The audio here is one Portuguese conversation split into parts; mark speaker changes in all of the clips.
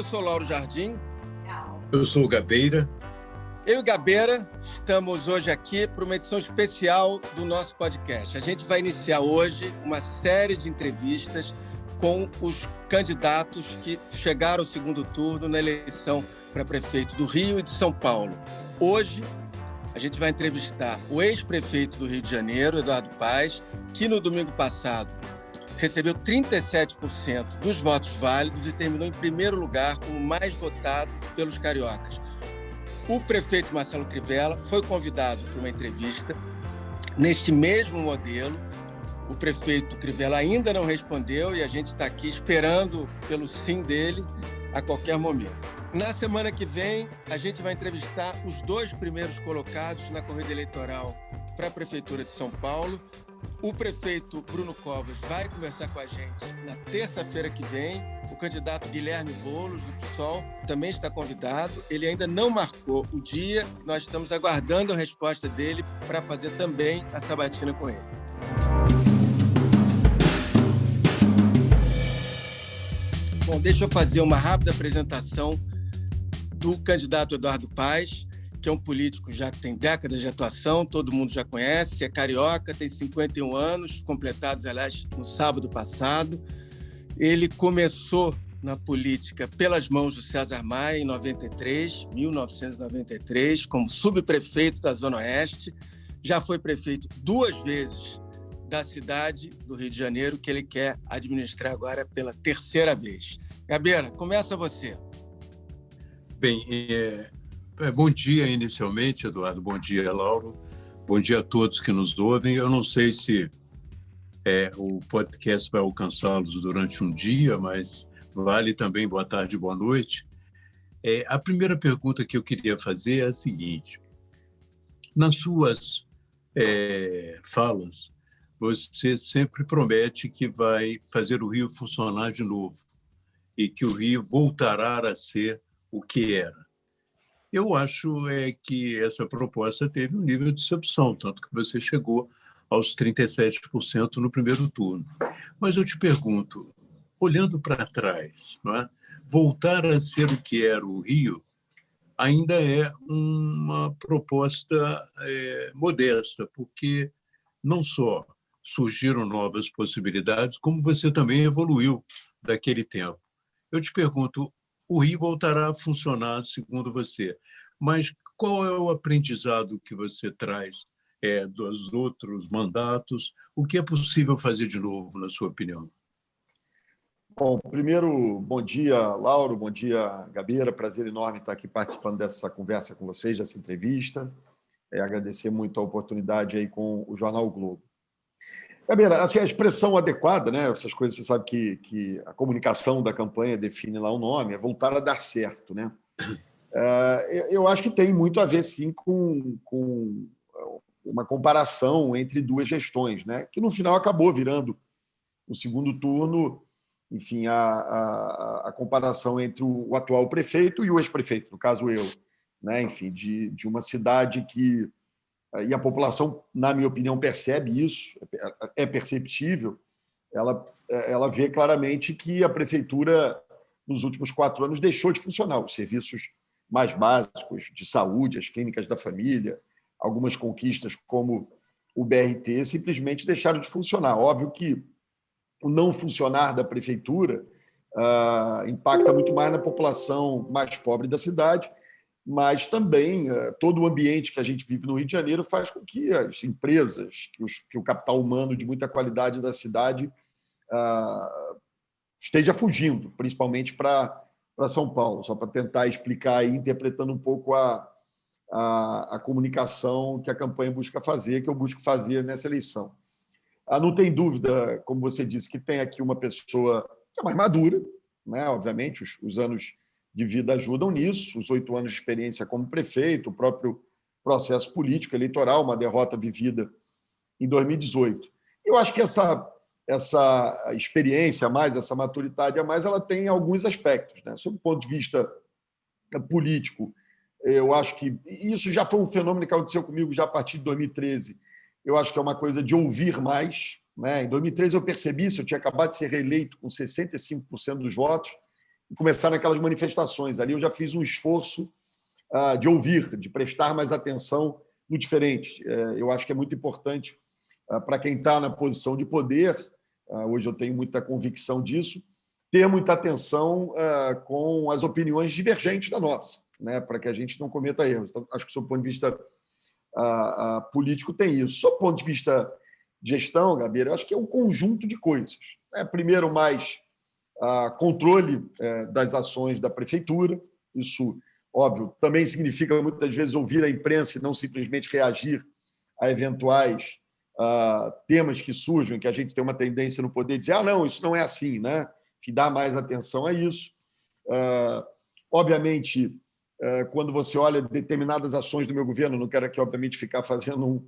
Speaker 1: sou Lauro Jardim.
Speaker 2: Eu sou o Gabeira.
Speaker 1: Eu e o Gabeira estamos hoje aqui para uma edição especial do nosso podcast. A gente vai iniciar hoje uma série de entrevistas com os candidatos que chegaram ao segundo turno na eleição para prefeito do Rio e de São Paulo. Hoje, a gente vai entrevistar o ex-prefeito do Rio de Janeiro, Eduardo Paes, que no domingo passado recebeu 37% dos votos válidos e terminou em primeiro lugar como mais votado pelos cariocas. O prefeito Marcelo Crivella foi convidado para uma entrevista neste mesmo modelo. O prefeito Crivella ainda não respondeu e a gente está aqui esperando pelo sim dele a qualquer momento. Na semana que vem, a gente vai entrevistar os dois primeiros colocados na corrida eleitoral para a Prefeitura de São Paulo. O prefeito Bruno Covas vai conversar com a gente na terça-feira que vem. O candidato Guilherme Boulos, do PSOL, também está convidado. Ele ainda não marcou o dia. Nós estamos aguardando a resposta dele para fazer também a sabatina com ele. Bom, deixa eu fazer uma rápida apresentação do candidato Eduardo Paes, que é um político já que tem décadas de atuação, todo mundo já conhece, é carioca, tem 51 anos, completados, aliás, no sábado passado. Ele começou na política pelas mãos do César Maia em 1993, como subprefeito da Zona Oeste. Já foi prefeito 2 vezes da cidade do Rio de Janeiro, que ele quer administrar agora pela 3ª vez. Gabeira, começa você.
Speaker 2: Bem, bom dia inicialmente, Eduardo. Bom dia, Lauro. Bom dia a todos que nos ouvem. Eu não sei se o podcast vai alcançá-los durante um dia, mas vale também boa tarde, boa noite. A primeira pergunta que eu queria fazer é a seguinte. Nas suas falas, você sempre promete que vai fazer o Rio funcionar de novo e que o Rio voltará a ser o que era. Eu acho que essa proposta teve um nível de sedução, tanto que você chegou aos 37% no primeiro turno. Mas eu te pergunto, olhando para trás, não é? Voltar a ser o que era o Rio ainda é uma proposta modesta, porque não só surgiram novas possibilidades, como você também evoluiu daquele tempo. Eu te pergunto, o Rio voltará a funcionar, segundo você, mas qual é o aprendizado que você traz dos outros mandatos? O que é possível fazer de novo, na sua opinião?
Speaker 3: Bom, primeiro, bom dia, Lauro, bom dia, Gabeira. Prazer enorme estar aqui participando dessa conversa com vocês, dessa entrevista. Agradecer muito a oportunidade aí com o Jornal o Globo. Gabeira, assim, a expressão adequada, né? Essas coisas, você sabe que a comunicação da campanha define lá o nome, é voltar a dar certo, né? Eu acho que tem muito a ver, sim, com uma comparação entre 2 gestões, né? Que no final acabou virando o segundo turno, enfim, a comparação entre o atual prefeito e o ex-prefeito, no caso eu, né? Enfim, de uma cidade que... E a população, na minha opinião, percebe isso, é perceptível. Ela vê claramente que a prefeitura, nos últimos 4 anos, deixou de funcionar. Os serviços mais básicos de saúde, as clínicas da família, algumas conquistas como o BRT, simplesmente deixaram de funcionar. Óbvio que o não funcionar da prefeitura impacta muito mais na população mais pobre da cidade, mas também todo o ambiente que a gente vive no Rio de Janeiro faz com que as empresas, que o capital humano de muita qualidade da cidade esteja fugindo, principalmente para São Paulo, só para tentar explicar aí, interpretando um pouco a comunicação que a campanha busca fazer, que eu busco fazer nessa eleição. Não tem dúvida, como você disse, que tem aqui uma pessoa que é mais madura, né? Obviamente, os anos de vida ajudam nisso, os 8 anos de experiência como prefeito, o próprio processo político, eleitoral, uma derrota vivida em 2018. Eu acho que essa experiência a mais, essa maturidade a mais, ela tem alguns aspectos, né? Sob o ponto de vista político, eu acho que isso já foi um fenômeno que aconteceu comigo já a partir de 2013. Eu acho que é uma coisa de ouvir mais, né? Em 2013 eu percebi isso, eu tinha acabado de ser reeleito com 65% dos votos, e começaram aquelas manifestações. Ali eu já fiz um esforço de ouvir, de prestar mais atenção no diferente. Eu acho que é muito importante para quem está na posição de poder, hoje eu tenho muita convicção disso, ter muita atenção com as opiniões divergentes da nossa, né, para que a gente não cometa erros. Então, acho que, do ponto de vista político, tem isso. Do ponto de vista de gestão, Gabeira, eu acho que é um conjunto de coisas. Primeiro, mais controle das ações da prefeitura. Isso, óbvio, também significa, muitas vezes, ouvir a imprensa e não simplesmente reagir a eventuais temas que surjam, que a gente tem uma tendência no poder de dizer não, isso não é assim, né? Que dá mais atenção a isso. Obviamente, quando você olha determinadas ações do meu governo, não quero aqui, obviamente, ficar fazendo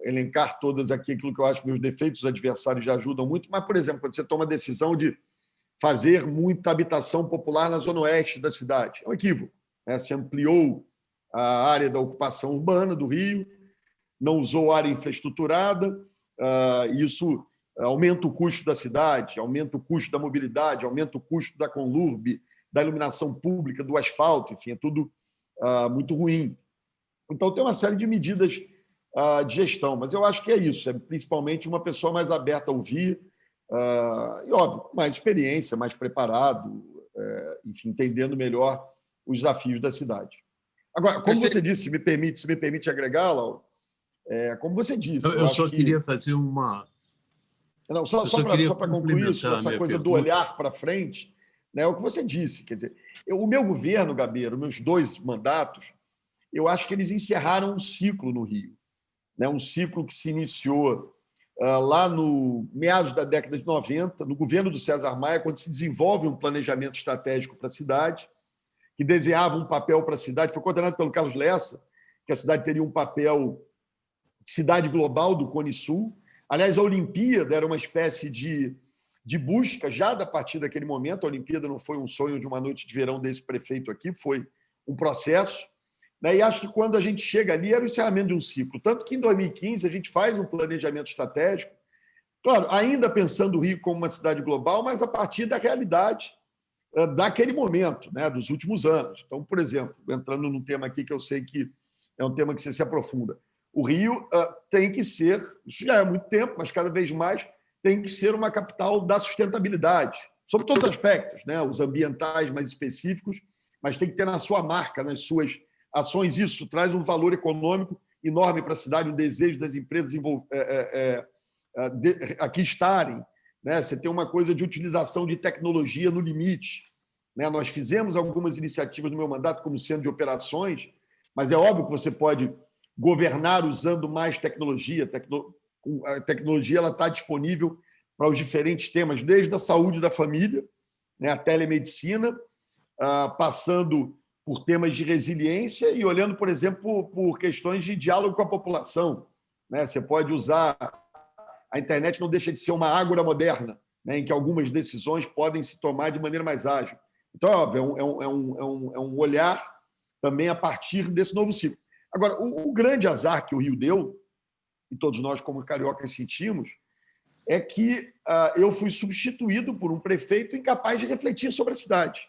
Speaker 3: elencar todas aqui aquilo que eu acho que meus defeitos, os adversários já ajudam muito, mas, por exemplo, quando você toma a decisão de fazer muita habitação popular na zona oeste da cidade, é um equívoco, né? Se ampliou a área da ocupação urbana do Rio, não usou área infraestruturada, isso aumenta o custo da cidade, aumenta o custo da mobilidade, aumenta o custo da Conlurb, da iluminação pública, do asfalto, enfim, é tudo muito ruim. Então, tem uma série de medidas de gestão, mas eu acho que é isso, é principalmente uma pessoa mais aberta a ouvir, e, óbvio, mais experiência, mais preparado, enfim, entendendo melhor os desafios da cidade. Agora, como você disse, se me permite agregar, Lauro, como você disse...
Speaker 2: Eu só queria fazer uma...
Speaker 3: Não, só para concluir isso, essa coisa do olhar para frente, né, o que você disse, quer dizer, o meu governo, Gabeira, meus 2 mandatos, eu acho que eles encerraram um ciclo no Rio, né, um ciclo que se iniciou lá no meados da década de 90, no governo do César Maia, quando se desenvolve um planejamento estratégico para a cidade, que desenhava um papel para a cidade, foi coordenado pelo Carlos Lessa, que a cidade teria um papel de cidade global do Cone Sul. Aliás, a Olimpíada era uma espécie de busca, já a partir daquele momento. A Olimpíada não foi um sonho de uma noite de verão desse prefeito aqui, foi um processo. E acho que quando a gente chega ali, era o encerramento de um ciclo. Tanto que, em 2015, a gente faz um planejamento estratégico, claro, ainda pensando o Rio como uma cidade global, mas a partir da realidade daquele momento, né, dos últimos anos. Então, por exemplo, entrando num tema aqui que eu sei que é um tema que você se aprofunda, o Rio tem que ser, isso já é há muito tempo, mas cada vez mais, tem que ser uma capital da sustentabilidade, sob todos os aspectos, né? Os ambientais mais específicos, mas tem que ter na sua marca, nas suas ações. Isso traz um valor econômico enorme para a cidade, um desejo das empresas aqui estarem, né? Você tem uma coisa de utilização de tecnologia no limite, né? Nós fizemos algumas iniciativas no meu mandato como centro de operações, mas é óbvio que você pode governar usando mais tecnologia. A tecnologia está disponível para os diferentes temas, desde a saúde da família, né, a telemedicina, passando por temas de resiliência e olhando, por exemplo, por questões de diálogo com a população, né? Você pode usar... A internet não deixa de ser uma ágora moderna, né, em que algumas decisões podem se tomar de maneira mais ágil. Então, é óbvio, é um olhar também a partir desse novo ciclo. Agora, o grande azar que o Rio deu, e todos nós, como cariocas, sentimos, é que eu fui substituído por um prefeito incapaz de refletir sobre a cidade.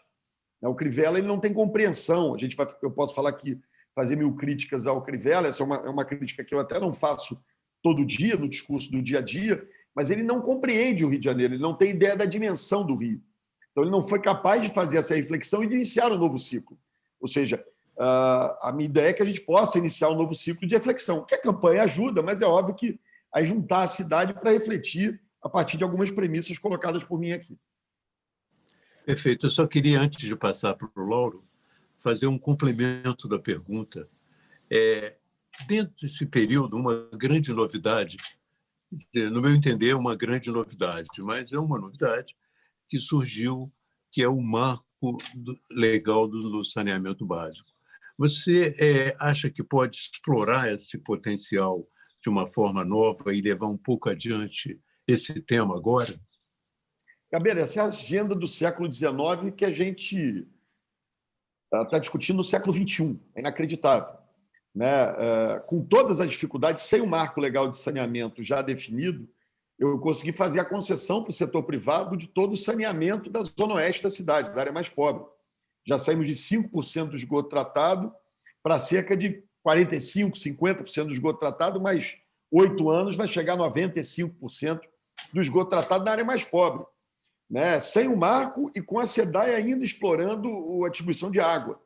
Speaker 3: O Crivella, ele não tem compreensão. Eu posso falar aqui, fazer 1000 críticas ao Crivella, essa é uma crítica que eu até não faço todo dia, no discurso do dia a dia, mas ele não compreende o Rio de Janeiro, ele não tem ideia da dimensão do Rio. Então, ele não foi capaz de fazer essa reflexão e de iniciar um novo ciclo. Ou seja, a minha ideia é que a gente possa iniciar um novo ciclo de reflexão, que a campanha ajuda, mas é óbvio que a juntar a cidade para refletir a partir de algumas premissas colocadas por mim aqui.
Speaker 2: Perfeito. Eu só queria, antes de passar para o Lauro, fazer um complemento da pergunta. Dentro desse período, uma grande novidade, no meu entender, uma grande novidade, mas é uma novidade que surgiu, que é o marco legal do saneamento básico. Você acha que pode explorar esse potencial de uma forma nova e levar um pouco adiante esse tema agora?
Speaker 3: Gabeira, essa é a agenda do século XIX que a gente está discutindo no século XXI. É inacreditável, né? Com todas as dificuldades, sem o marco legal de saneamento já definido, eu consegui fazer a concessão para o setor privado de todo o saneamento da zona oeste da cidade, da área mais pobre. Já saímos de 5% do esgoto tratado para cerca de 45%, 50% do esgoto tratado, mas 8 anos vai chegar a 95% do esgoto tratado na área mais pobre, né? Sem o marco e com a SEDAI ainda explorando a distribuição de água,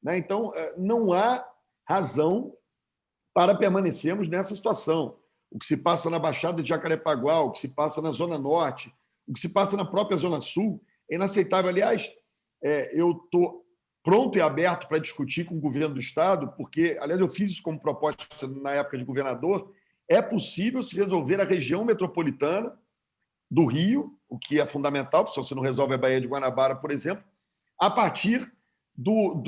Speaker 3: né? Então, não há razão para permanecermos nessa situação. O que se passa na Baixada de Jacarepaguá, o que se passa na Zona Norte, o que se passa na própria Zona Sul, é inaceitável. Aliás, eu estou pronto e aberto para discutir com o governo do Estado, porque, aliás, eu fiz isso como proposta na época de governador, é possível se resolver a região metropolitana do Rio, o que é fundamental, porque se você não resolve a Baía de Guanabara, por exemplo, a partir do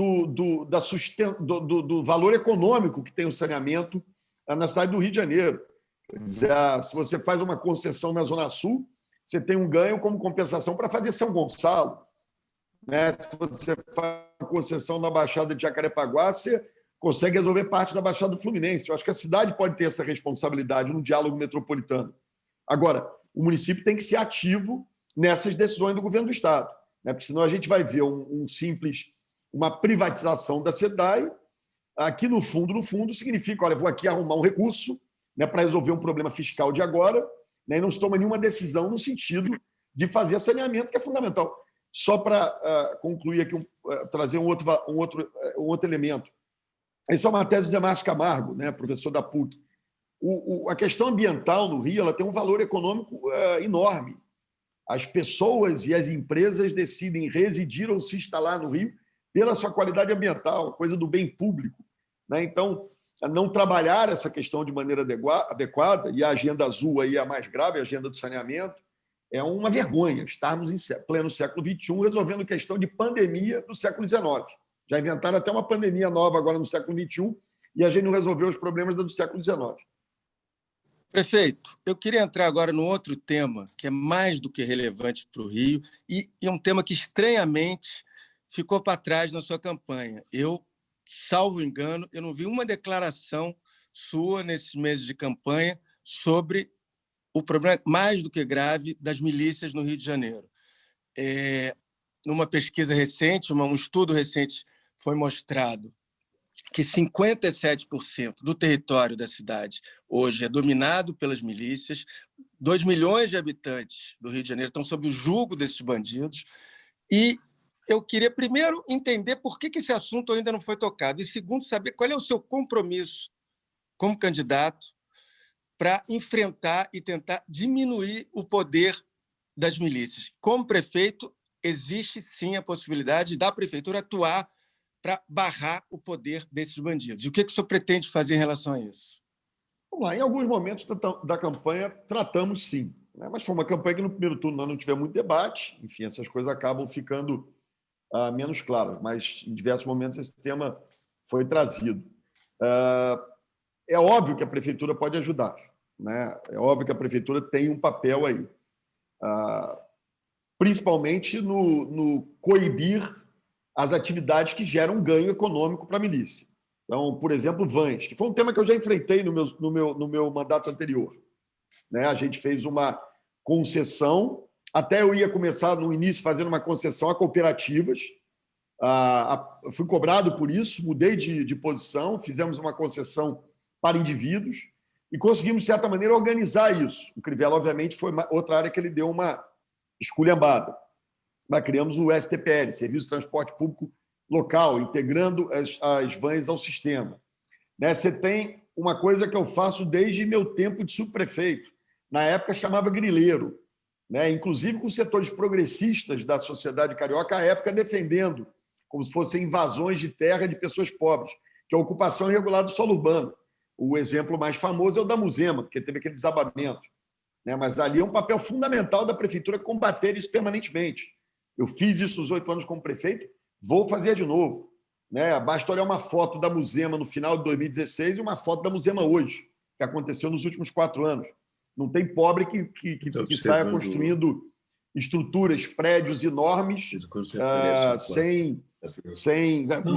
Speaker 3: valor econômico que tem o saneamento na cidade do Rio de Janeiro. Quer dizer, se você faz uma concessão na Zona Sul, você tem um ganho como compensação para fazer São Gonçalo, né? Se você faz uma concessão na Baixada de Jacarepaguá, você consegue resolver parte da Baixada do Fluminense. Eu acho que a cidade pode ter essa responsabilidade no diálogo metropolitano. Agora, o município tem que ser ativo nessas decisões do governo do Estado, né? Porque senão a gente vai ver uma privatização da SEDAI, aqui no fundo, significa, olha, vou aqui arrumar um recurso, né, para resolver um problema fiscal de agora, né, e não se toma nenhuma decisão no sentido de fazer saneamento, que é fundamental. Só para concluir aqui, trazer um outro elemento. Essa é uma tese de Zé Márcio Camargo, né, professor da PUC. A questão ambiental no Rio ela tem um valor econômico enorme. As pessoas e as empresas decidem residir ou se instalar no Rio pela sua qualidade ambiental, coisa do bem público, né? Então, não trabalhar essa questão de maneira adequada, e a agenda azul aí é a mais grave, a agenda do saneamento, é uma vergonha estarmos em pleno século XXI resolvendo questão de pandemia do século XIX. Já inventaram até uma pandemia nova agora no século XXI e a gente não resolveu os problemas do século XIX.
Speaker 1: Prefeito, eu queria entrar agora num outro tema que é mais do que relevante para o Rio e é um tema que, estranhamente, ficou para trás na sua campanha. Eu, salvo engano, eu não vi uma declaração sua nesses meses de campanha sobre o problema mais do que grave das milícias no Rio de Janeiro. Numa pesquisa recente, um estudo recente, foi mostrado que 57% do território da cidade hoje é dominado pelas milícias, 2 milhões de habitantes do Rio de Janeiro estão sob o jugo desses bandidos, e eu queria, primeiro, entender por que esse assunto ainda não foi tocado, e, segundo, saber qual é o seu compromisso como candidato para enfrentar e tentar diminuir o poder das milícias. Como prefeito, existe, sim, a possibilidade da prefeitura atuar para barrar o poder desses bandidos. E o que o senhor pretende fazer em relação a isso?
Speaker 3: Vamos lá, em alguns momentos da campanha tratamos sim, né? Mas foi uma campanha que no primeiro turno nós não tivemos muito debate, enfim, essas coisas acabam ficando menos claras, mas em diversos momentos esse tema foi trazido. É óbvio que a prefeitura pode ajudar, né? É óbvio que a prefeitura tem um papel aí, principalmente no coibir as atividades que geram ganho econômico para a milícia. Então, por exemplo, vans, que foi um tema que eu já enfrentei no meu mandato anterior, né? A gente fez uma concessão, até eu ia começar no início fazendo uma concessão a cooperativas, fui cobrado por isso, mudei de posição, fizemos uma concessão para indivíduos e conseguimos, de certa maneira, organizar isso. O Crivella, obviamente, foi outra área que ele deu uma esculhambada. Nós criamos o STPL, Serviço de Transporte Público Local, integrando as vans ao sistema. Né? Você tem uma coisa que eu faço desde meu tempo de subprefeito. Na época, chamava grileiro, né? Inclusive com setores progressistas da sociedade carioca, à época defendendo, como se fossem invasões de terra de pessoas pobres, que é a ocupação irregular do solo urbano. O exemplo mais famoso é o da Muzema, porque teve aquele desabamento, né? Mas ali é um papel fundamental da prefeitura combater isso permanentemente. Eu fiz isso nos 8 anos como prefeito, vou fazer de novo, né? Basta olhar uma foto da Muzema no final de 2016 e uma foto da Muzema hoje, que aconteceu nos últimos 4 anos. Não tem pobre que saia construindo estruturas, prédios enormes, com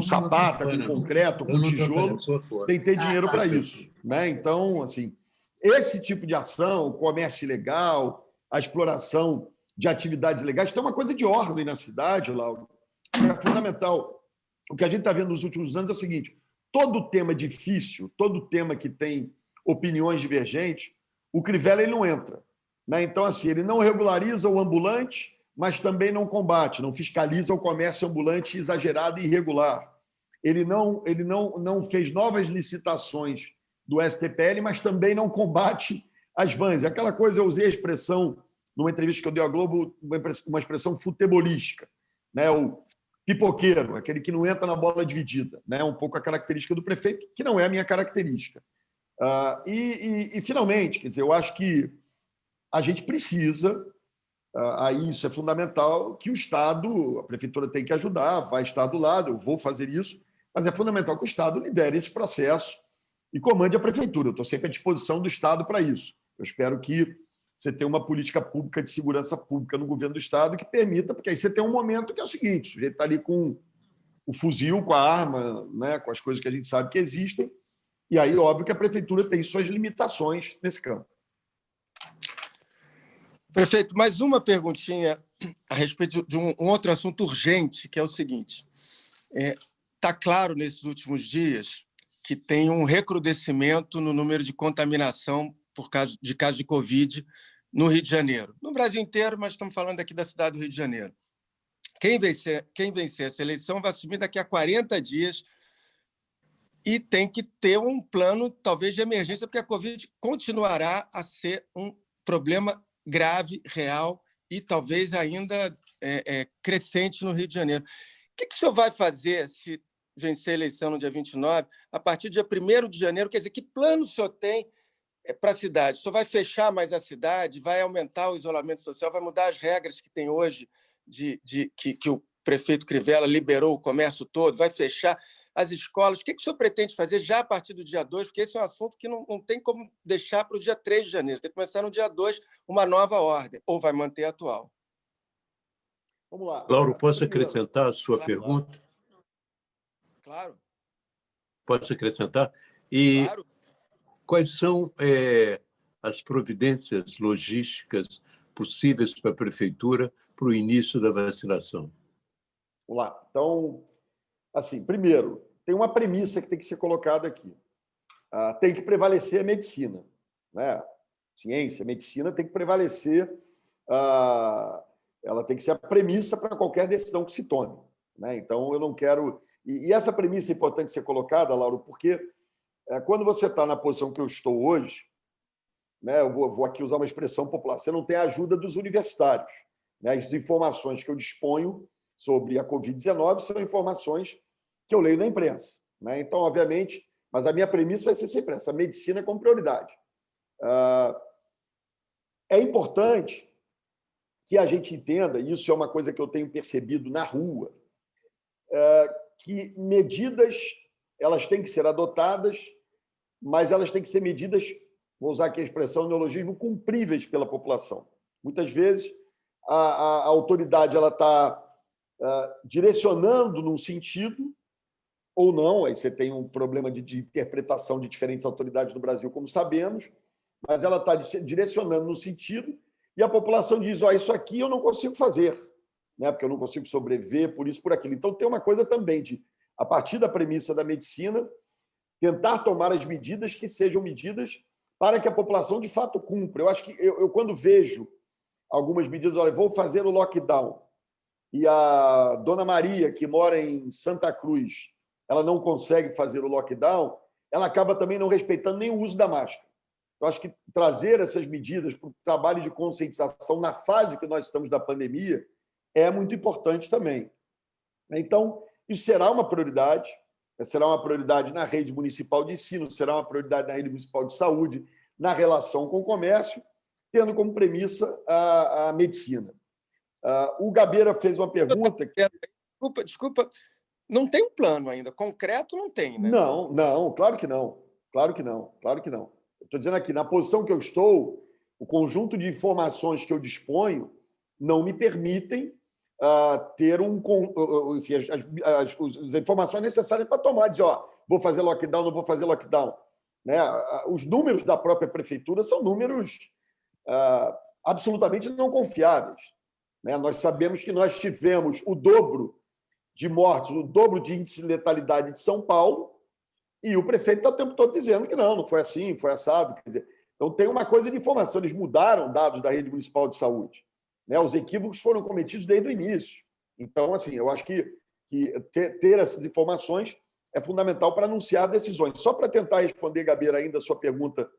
Speaker 3: sapata, com concreto, com tijolo, sem ter dinheiro para isso, né? Então, assim, esse tipo de ação, o comércio ilegal, a exploração de atividades ilegais, tem uma coisa de ordem na cidade, Lauro, que é fundamental. O que a gente está vendo nos últimos anos é o seguinte: todo tema difícil, todo tema que tem opiniões divergentes, o Crivella ele não entra. Né? Então, assim, ele não regulariza o ambulante, mas também não combate, não fiscaliza o comércio ambulante exagerado e irregular. Ele não fez novas licitações do STPL, mas também não combate as vans. Aquela coisa, eu usei a expressão, numa entrevista que eu dei à Globo, uma expressão futebolística, né? O pipoqueiro, aquele que não entra na bola dividida, né? Um pouco a característica do prefeito, que não é a minha característica. Finalmente, quer dizer, eu acho que a gente precisa, aí isso é fundamental, que o Estado, a prefeitura tem que ajudar, vai estar do lado, eu vou fazer isso, mas é fundamental que o Estado lidere esse processo e comande a prefeitura. Eu estou sempre à disposição do Estado para isso. Eu espero que você tenha uma política pública de segurança pública no governo do Estado que permita, porque aí você tem um momento que é o seguinte: o sujeito está ali com o fuzil, com a arma, né, com as coisas que a gente sabe que existem, e aí, óbvio que a prefeitura tem suas limitações nesse campo.
Speaker 1: Prefeito, mais uma perguntinha a respeito de um outro assunto urgente, que é o seguinte: está claro nesses últimos dias que tem um recrudescimento no número de contaminação por causa de casos de Covid no Rio de Janeiro. No Brasil inteiro, mas estamos falando aqui da cidade do Rio de Janeiro. Quem vencer essa eleição vai assumir daqui a 40 dias e tem que ter um plano, talvez, de emergência, porque a Covid continuará a ser um problema grave, real e talvez ainda crescente no Rio de Janeiro. O que o senhor vai fazer se vencer a eleição no dia 29, a partir do dia 1º de janeiro? Quer dizer, que plano o senhor tem para a cidade? O senhor vai fechar mais a cidade, vai aumentar o isolamento social, vai mudar as regras que tem hoje, que o prefeito Crivella liberou o comércio todo, vai fechar as escolas? O que o senhor pretende fazer já a partir do dia 2? Porque esse é um assunto que não tem como deixar para o dia 3 de janeiro. Tem que começar no dia 2 uma nova ordem, ou vai manter a atual?
Speaker 3: Vamos lá.
Speaker 2: Lauro, posso acrescentar a sua pergunta?
Speaker 1: Claro.
Speaker 2: Posso acrescentar? E
Speaker 1: claro.
Speaker 2: Quais são as providências logísticas possíveis para a prefeitura para o início da vacinação?
Speaker 3: Vamos lá. Então, assim, primeiro, tem uma premissa que tem que ser colocada aqui. Tem que prevalecer a medicina, né? Ciência, medicina tem que prevalecer, ela tem que ser a premissa para qualquer decisão que se tome, né? Então, eu não quero... E essa premissa é importante ser colocada, Lauro, porque quando você está na posição que eu estou hoje, né, eu vou aqui usar uma expressão popular, você não tem a ajuda dos universitários, né? As informações que eu disponho sobre a Covid-19 são informações que eu leio na imprensa, né? Então, obviamente, mas a minha premissa vai ser sempre essa: medicina com prioridade. É importante que a gente entenda, e isso é uma coisa que eu tenho percebido na rua, que medidas elas têm que ser adotadas, mas elas têm que ser medidas, vou usar aqui a expressão, neologismo, cumpríveis pela população. Muitas vezes a autoridade ela está direcionando num sentido ou não, aí você tem um problema de interpretação de diferentes autoridades do Brasil, como sabemos, mas ela está direcionando no sentido e a população diz: isso aqui eu não consigo fazer, né? Porque eu não consigo sobreviver, por isso, por aquilo. Então, tem uma coisa também de, a partir da premissa da medicina, tentar tomar as medidas que sejam medidas para que a população, de fato, cumpra. Eu acho que, eu quando vejo algumas medidas, olha, vou fazer o lockdown, e a dona Maria, que mora em Santa Cruz, ela não consegue fazer o lockdown, ela acaba também não respeitando nem o uso da máscara. Eu acho que trazer essas medidas para o trabalho de conscientização na fase que nós estamos da pandemia é muito importante também. Então, isso será uma prioridade na rede municipal de ensino, será uma prioridade na rede municipal de saúde, na relação com o comércio, tendo como premissa a medicina. O Gabeira fez uma pergunta...
Speaker 1: Desculpa, não tem um plano ainda, concreto não tem, né?
Speaker 3: Não, claro que não. Estou dizendo aqui, na posição que eu estou, o conjunto de informações que eu disponho não me permitem ter enfim, as informações necessárias para tomar, dizer, vou fazer lockdown, não vou fazer lockdown. né? Os números da própria prefeitura são números absolutamente não confiáveis, né? Nós sabemos que nós tivemos o dobro de mortes, o dobro de índice de letalidade de São Paulo, e o prefeito está o tempo todo dizendo que não foi assim, foi assado. Quer dizer, então, tem uma coisa de informação. Eles mudaram dados da rede municipal de saúde, né? Os equívocos foram cometidos desde o início. Então, assim, eu acho que ter essas informações é fundamental para anunciar decisões. Só para tentar responder, Gabeira, ainda a sua pergunta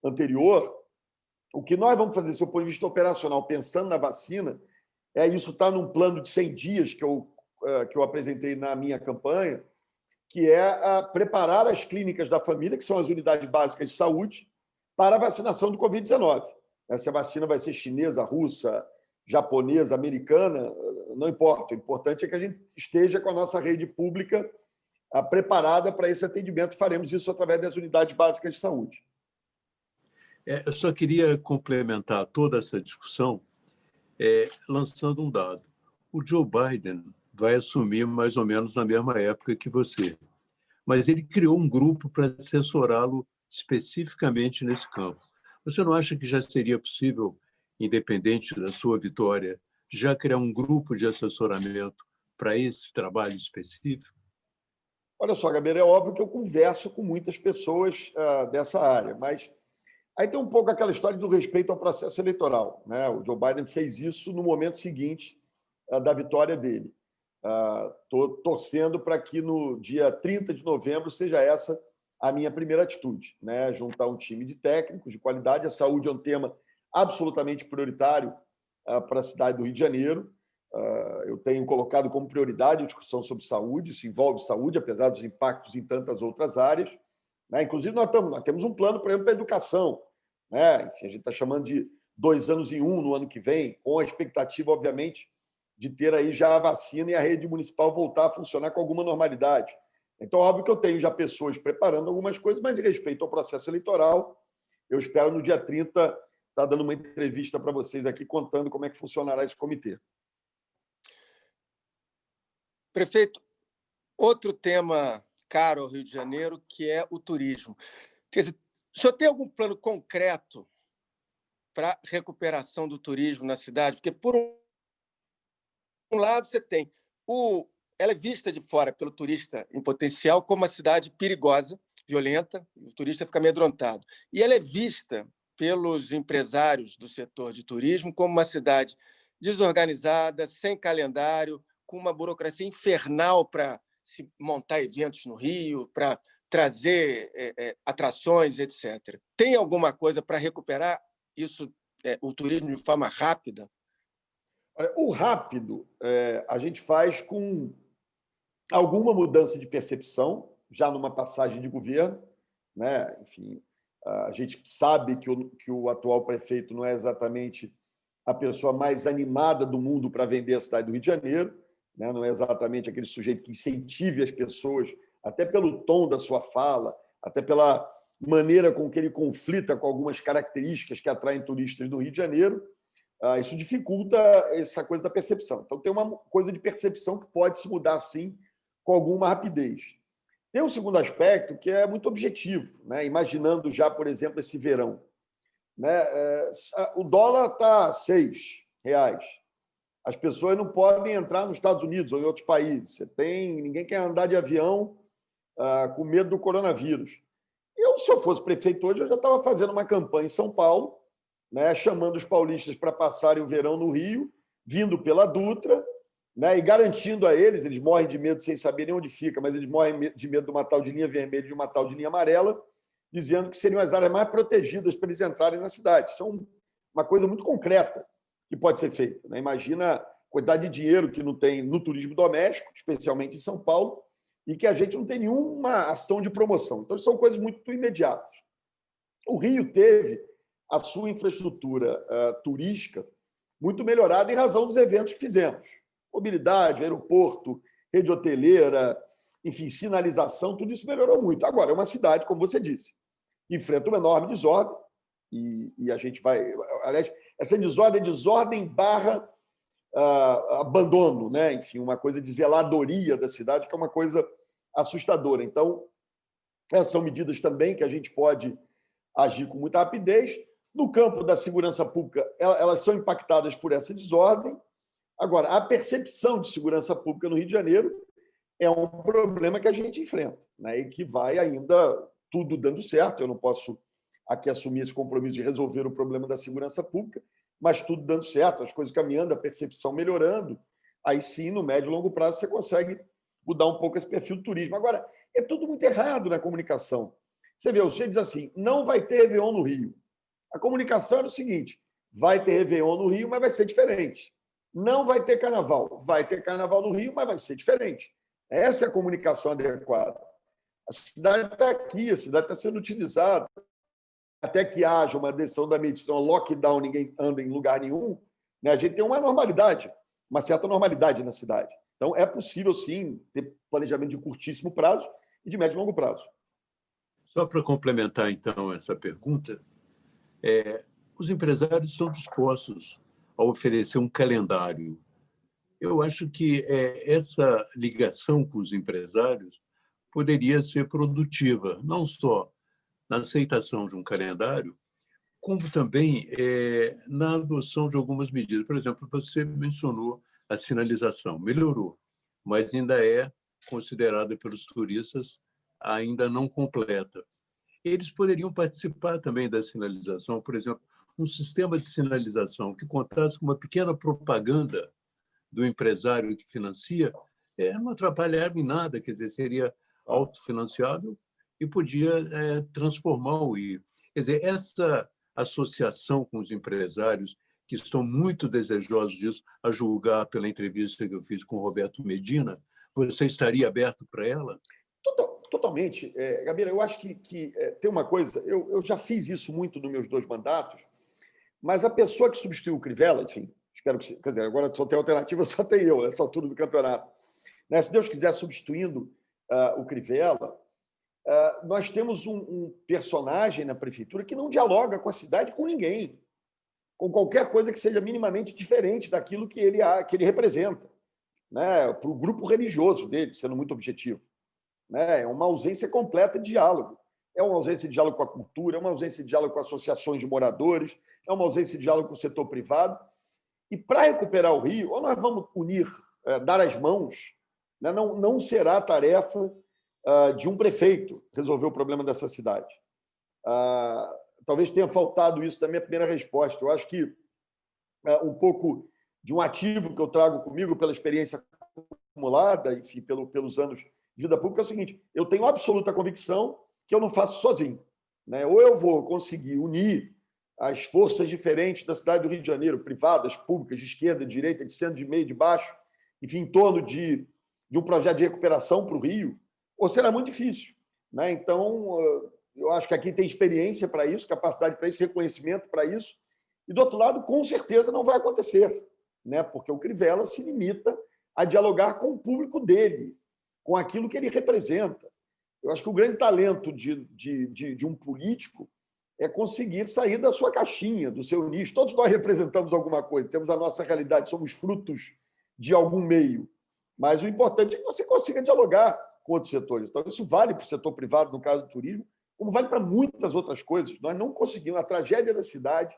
Speaker 3: anterior, o que nós vamos fazer, do ponto de vista operacional, pensando na vacina, isso está num plano de 100 dias que eu apresentei na minha campanha, que é preparar as clínicas da família, que são as unidades básicas de saúde, para a vacinação do Covid-19. Se a vacina vai ser chinesa, russa, japonesa, americana, não importa. O importante é que a gente esteja com a nossa rede pública preparada para esse atendimento. Faremos isso através das unidades básicas de saúde.
Speaker 2: Eu só queria complementar toda essa discussão lançando um dado. O Joe Biden vai assumir mais ou menos na mesma época que você, mas ele criou um grupo para assessorá-lo especificamente nesse campo. Você não acha que já seria possível, independente da sua vitória, já criar um grupo de assessoramento para esse trabalho específico?
Speaker 3: Olha só, Gabriel, é óbvio que eu converso com muitas pessoas dessa área, mas aí tem um pouco aquela história do respeito ao processo eleitoral, né? O Joe Biden fez isso no momento seguinte da vitória dele. Estou torcendo para que no dia 30 de novembro seja essa a minha primeira atitude, né? Juntar um time de técnicos de qualidade. A saúde é um tema absolutamente prioritário para a cidade do Rio de Janeiro. Eu tenho colocado como prioridade a discussão sobre saúde. Isso envolve saúde, apesar dos impactos em tantas outras áreas, né? Inclusive, nós temos um plano, por exemplo, para a educação, né? Enfim, a gente está chamando de 2 anos em 1 no ano que vem, com a expectativa, obviamente, de ter aí já a vacina e a rede municipal voltar a funcionar com alguma normalidade. Então, óbvio que eu tenho já pessoas preparando algumas coisas, mas em respeito ao processo eleitoral, eu espero no dia 30 estar dando uma entrevista para vocês aqui contando como é que funcionará esse comitê.
Speaker 1: Prefeito, outro tema caro ao Rio de Janeiro, que é o turismo. Quer dizer, o senhor tem algum plano concreto para a recuperação do turismo na cidade? Porque, por um lado, você tem ela é vista de fora pelo turista em potencial como uma cidade perigosa, violenta, o turista fica amedrontado. E ela é vista pelos empresários do setor de turismo como uma cidade desorganizada, sem calendário, com uma burocracia infernal para se montar eventos no Rio, para trazer atrações, etc. Tem alguma coisa para recuperar isso, o turismo de forma rápida?
Speaker 3: Olha, o rápido a gente faz com alguma mudança de percepção, já numa passagem de governo, né? Enfim, a gente sabe que o atual prefeito não é exatamente a pessoa mais animada do mundo para vender a cidade do Rio de Janeiro, né? Não é exatamente aquele sujeito que incentive as pessoas, até pelo tom da sua fala, até pela maneira com que ele conflita com algumas características que atraem turistas do Rio de Janeiro. Isso dificulta essa coisa da percepção. Então, tem uma coisa de percepção que pode se mudar, sim, com alguma rapidez. Tem um segundo aspecto que é muito objetivo, né? Imaginando já, por exemplo, esse verão, né? O dólar está R$6. As pessoas não podem entrar nos Estados Unidos ou em outros países. Ninguém quer andar de avião com medo do coronavírus. Se eu fosse prefeito hoje, eu já estava fazendo uma campanha em São Paulo, né, chamando os paulistas para passarem o verão no Rio, vindo pela Dutra, né, e garantindo a eles morrem de medo sem saber nem onde fica, mas eles morrem de medo de uma tal de linha vermelha e de uma tal de linha amarela, dizendo que seriam as áreas mais protegidas para eles entrarem na cidade. Isso é uma coisa muito concreta que pode ser feita, né? Imagina a quantidade de dinheiro que não tem no turismo doméstico, especialmente em São Paulo, e que a gente não tem nenhuma ação de promoção. Então, são coisas muito imediatas. O Rio teve a sua infraestrutura turística muito melhorada em razão dos eventos que fizemos. Mobilidade, aeroporto, rede hoteleira, enfim, sinalização, tudo isso melhorou muito. Agora, é uma cidade, como você disse, que enfrenta uma enorme desordem e a gente vai... Aliás, essa desordem é desordem barra abandono, né? Enfim, uma coisa de zeladoria da cidade, que é uma coisa assustadora. Então, Essas são medidas também que a gente pode agir com muita rapidez. No campo da segurança pública, elas são impactadas por essa desordem. Agora, a percepção de segurança pública no Rio de Janeiro é um problema que a gente enfrenta, né? E que vai ainda tudo dando certo. Eu não posso aqui assumir esse compromisso de resolver o problema da segurança pública, mas tudo dando certo, as coisas caminhando, a percepção melhorando. Aí sim, no médio e longo prazo, você consegue mudar um pouco esse perfil do turismo. Agora, é tudo muito errado na comunicação. Você vê, você diz assim, não vai ter Réveillon no Rio. A comunicação era o seguinte, vai ter Réveillon no Rio, mas vai ser diferente. Não vai ter carnaval. Vai ter carnaval no Rio, mas vai ser diferente. Essa é a comunicação adequada. A cidade está aqui, a cidade está sendo utilizada. Até que haja uma decisão da medicina, lockdown, ninguém anda em lugar nenhum, né? A gente tem uma normalidade, uma certa normalidade na cidade. Então, é possível, sim, ter planejamento de curtíssimo prazo e de médio e longo prazo.
Speaker 2: Só para complementar, então, essa pergunta, os empresários estão dispostos a oferecer um calendário. Eu acho que essa ligação com os empresários poderia ser produtiva, não só na aceitação de um calendário, como também na adoção de algumas medidas. Por exemplo, você mencionou a sinalização, melhorou, mas ainda é considerada pelos turistas ainda não completa. Eles poderiam participar também da sinalização, por exemplo, um sistema de sinalização que contasse com uma pequena propaganda do empresário que financia, não atrapalhava em nada, quer dizer, seria autofinanciável e podia transformar o Rio. Quer dizer, essa associação com os empresários que estão muito desejosos disso, a julgar pela entrevista que eu fiz com o Roberto Medina, você estaria aberto para ela?
Speaker 3: Totalmente. Gabriela, eu acho que tem uma coisa, eu já fiz isso muito nos meus 2 mandatos, mas a pessoa que substituiu o Crivella, enfim, espero que... Quer dizer, agora só tem alternativa, só tem eu, nessa altura do campeonato. Né? Se Deus quiser, substituindo o Crivella, nós temos um personagem na prefeitura que não dialoga com a cidade, com ninguém, com qualquer coisa que seja minimamente diferente daquilo que ele representa, né? Para o grupo religioso dele, sendo muito objetivo. Né? É uma ausência completa de diálogo. É uma ausência de diálogo com a cultura, é uma ausência de diálogo com associações de moradores, é uma ausência de diálogo com o setor privado. E para recuperar o Rio, ou nós vamos unir, dar as mãos, né? Não será tarefa de um prefeito resolver o problema dessa cidade. Talvez tenha faltado isso da minha primeira resposta. Eu acho que um pouco de um ativo que eu trago comigo pela experiência acumulada, enfim, pelos anos de vida pública, é o seguinte, eu tenho absoluta convicção que eu não faço sozinho. Né? Ou eu vou conseguir unir as forças diferentes da cidade do Rio de Janeiro, privadas, públicas, de esquerda, de direita, de centro, de meio, de baixo, enfim, em torno de um projeto de recuperação para o Rio, ou será muito difícil. Né? Então, eu acho que aqui tem experiência para isso, capacidade para isso, reconhecimento para isso, e, do outro lado, com certeza não vai acontecer, né? Porque o Crivella se limita a dialogar com o público dele, com aquilo que ele representa. Eu acho que o grande talento de um político é conseguir sair da sua caixinha, do seu nicho. Todos nós representamos alguma coisa, temos a nossa realidade, somos frutos de algum meio. Mas o importante é que você consiga dialogar com outros setores. Então, isso vale para o setor privado, no caso do turismo, como vale para muitas outras coisas. Nós não conseguimos. A tragédia da cidade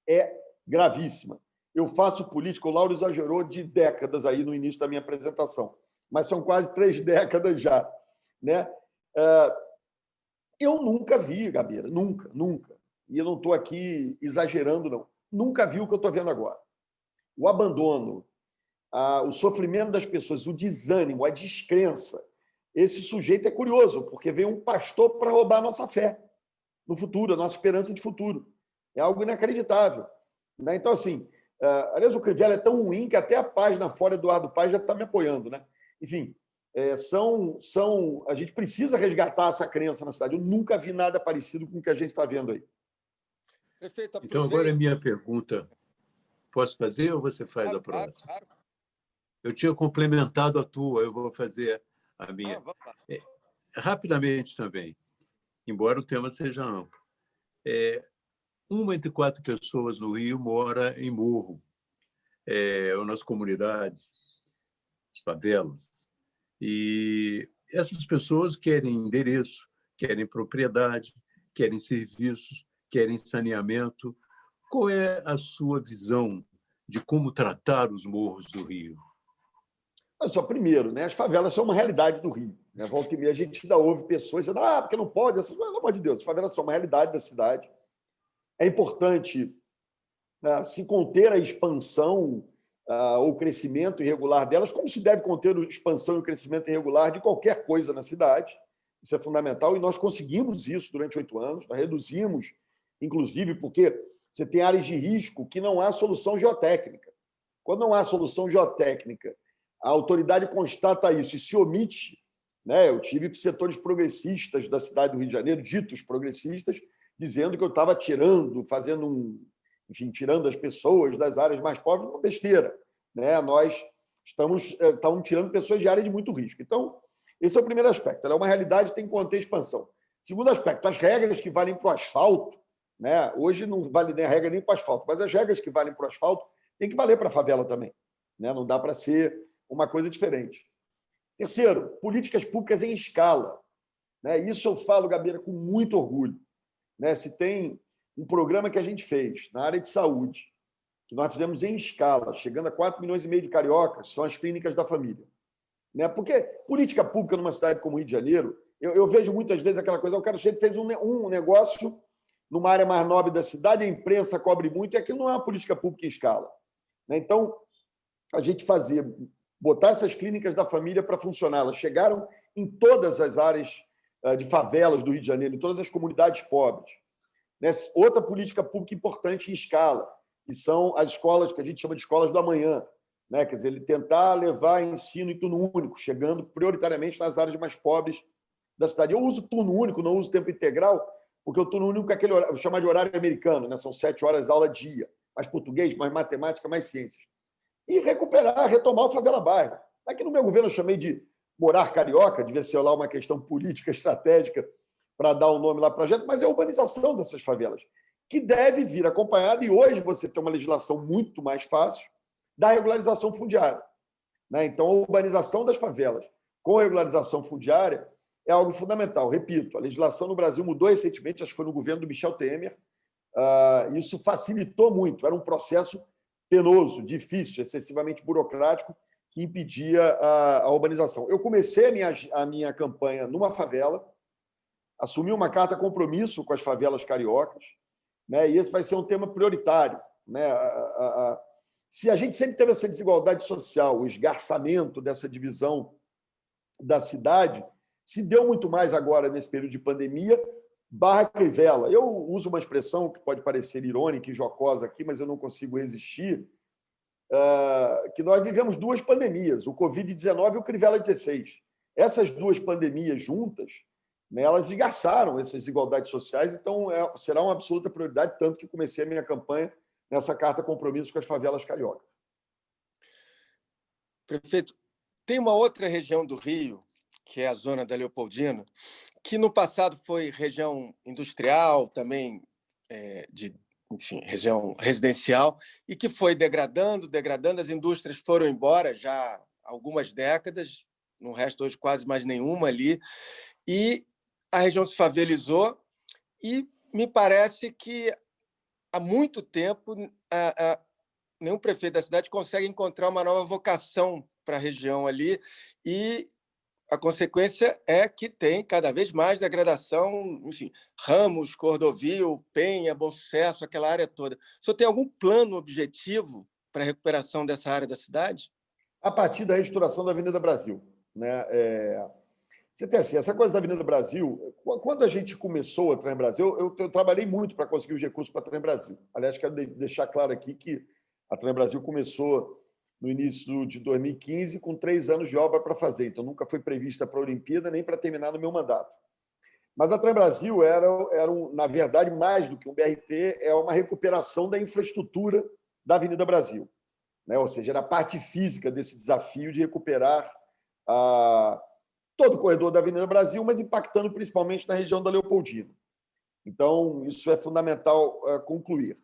Speaker 3: é gravíssima. Eu faço política, o Lauro exagerou de décadas aí no início da minha apresentação, mas são quase 3 décadas já. Né? Eu nunca vi, Gabeira, nunca, e eu não estou aqui exagerando, não, nunca vi o que eu estou vendo agora. O abandono, o sofrimento das pessoas, o desânimo, a descrença. Esse sujeito é curioso, porque veio um pastor para roubar a nossa fé no futuro, a nossa esperança de futuro. É algo inacreditável. Né? Então, assim, aliás, o Crivella é tão ruim que até a página fora Eduardo Paes já está me apoiando. Né? Enfim, a gente precisa resgatar essa crença na cidade. Eu nunca vi nada parecido com o que a gente está vendo aí.
Speaker 1: Prefeito,
Speaker 2: então, agora é minha pergunta. Posso fazer ou você faz a próxima?
Speaker 1: Claro.
Speaker 2: Eu tinha complementado a tua, eu vou fazer a minha. Rapidamente também, embora o tema seja amplo. 1 entre 4 pessoas no Rio mora em morro, ou nas comunidades, as favelas. E essas pessoas querem endereço, querem propriedade, querem serviços, querem saneamento. Qual é a sua visão de como tratar os morros do Rio?
Speaker 3: Olha só, primeiro, né, as favelas são uma realidade do Rio. Né? Volta e meia a gente ainda ouve pessoas dizendo porque não pode. Pelo amor de Deus, as favelas são uma realidade da cidade. É importante se conter a expansão ou o crescimento irregular delas, como se deve conter a expansão e o crescimento irregular de qualquer coisa na cidade. Isso é fundamental, e nós conseguimos isso durante 8 anos. Nós reduzimos, inclusive, porque você tem áreas de risco que não há solução geotécnica. Quando não há solução geotécnica, a autoridade constata isso e se omite. Né? Eu tive setores progressistas da cidade do Rio de Janeiro, ditos progressistas, dizendo que eu estava tirando as pessoas das áreas mais pobres, uma besteira. Né? Nós estamos tirando pessoas de área de muito risco. Então, esse é o primeiro aspecto. Ela é uma realidade que tem que conter expansão. Segundo aspecto, as regras que valem para o asfalto, né? Hoje não vale nem a regra nem para o asfalto, mas as regras que valem para o asfalto têm que valer para a favela também. Né? Não dá para ser uma coisa diferente. Terceiro, políticas públicas em escala. Né? Isso eu falo, Gabeira, com muito orgulho. Né? Se tem um programa que a gente fez na área de saúde, que nós fizemos em escala, chegando a 4,5 milhões de cariocas, são as clínicas da família. Né? Porque política pública numa cidade como o Rio de Janeiro, eu vejo muitas vezes aquela coisa, o cara fez um negócio numa área mais nobre da cidade, a imprensa cobre muito, e aquilo não é uma política pública em escala. Né? Então, a gente botar essas clínicas da família para funcionar. Elas chegaram em todas as áreas de favelas do Rio de Janeiro, em todas as comunidades pobres. Né? Outra política pública importante em escala, que são as escolas que a gente chama de escolas do amanhã. Né? Quer dizer, ele tentar levar ensino em turno único, chegando prioritariamente nas áreas mais pobres da cidade. Eu uso turno único, não uso tempo integral, porque o turno único é aquele horário, chamar de horário americano, né? São 7 horas aula dia, mais português, mais matemática, mais ciências. E retomar o favela bairro. Aqui no meu governo eu chamei de morar carioca, devia ser lá uma questão política, estratégica, para dar o nome lá para o projeto, mas é a urbanização dessas favelas, que deve vir acompanhada, e hoje você tem uma legislação muito mais fácil da regularização fundiária. Né? Então, a urbanização das favelas com a regularização fundiária é algo fundamental. Repito, a legislação no Brasil mudou recentemente, acho que foi no governo do Michel Temer. Isso facilitou muito. Era um processo penoso, difícil, excessivamente burocrático, que impedia a urbanização. Eu comecei a minha campanha numa favela, assumi uma carta compromisso com as favelas cariocas, né? E esse vai ser um tema prioritário. Né? Se a gente sempre teve essa desigualdade social, o esgarçamento dessa divisão da cidade, se deu muito mais agora nesse período de pandemia, barra crivela. Eu uso uma expressão que pode parecer irônica e jocosa aqui, mas eu não consigo resistir, que nós vivemos 2 pandemias, o Covid-19 e o Crivella 16. Essas 2 pandemias juntas, né, elas esgarçaram essas desigualdades sociais, então será uma absoluta prioridade, tanto que comecei a minha campanha nessa carta compromisso com as favelas cariocas.
Speaker 1: Prefeito, tem uma outra região do Rio, que é a zona da Leopoldina, que no passado foi região industrial, também enfim, região residencial, e que foi degradando, as indústrias foram embora já há algumas décadas, não resta hoje quase mais nenhuma ali, e a região se favelizou, e me parece que há muito tempo nenhum prefeito da cidade consegue encontrar uma nova vocação para a região ali, e a consequência é que tem cada vez mais degradação, enfim, Ramos, Cordovil, Penha, Bom Sucesso, aquela área toda. O senhor tem algum plano objetivo para a recuperação dessa área da cidade?
Speaker 3: A partir da restauração da Avenida Brasil. Né? Você tem assim, essa coisa da Avenida Brasil, quando a gente começou a Trem Brasil, eu trabalhei muito para conseguir os recursos para a Trem Brasil. Aliás, quero deixar claro aqui que a Trem Brasil começou no início de 2015, com 3 anos de obra para fazer. Então, nunca foi prevista para a Olimpíada, nem para terminar no meu mandato. Mas a Trem Brasil na verdade, mais do que um BRT, é uma recuperação da infraestrutura da Avenida Brasil. Né? Ou seja, era a parte física desse desafio de recuperar todo o corredor da Avenida Brasil, mas impactando principalmente na região da Leopoldina. Então, isso é fundamental concluir.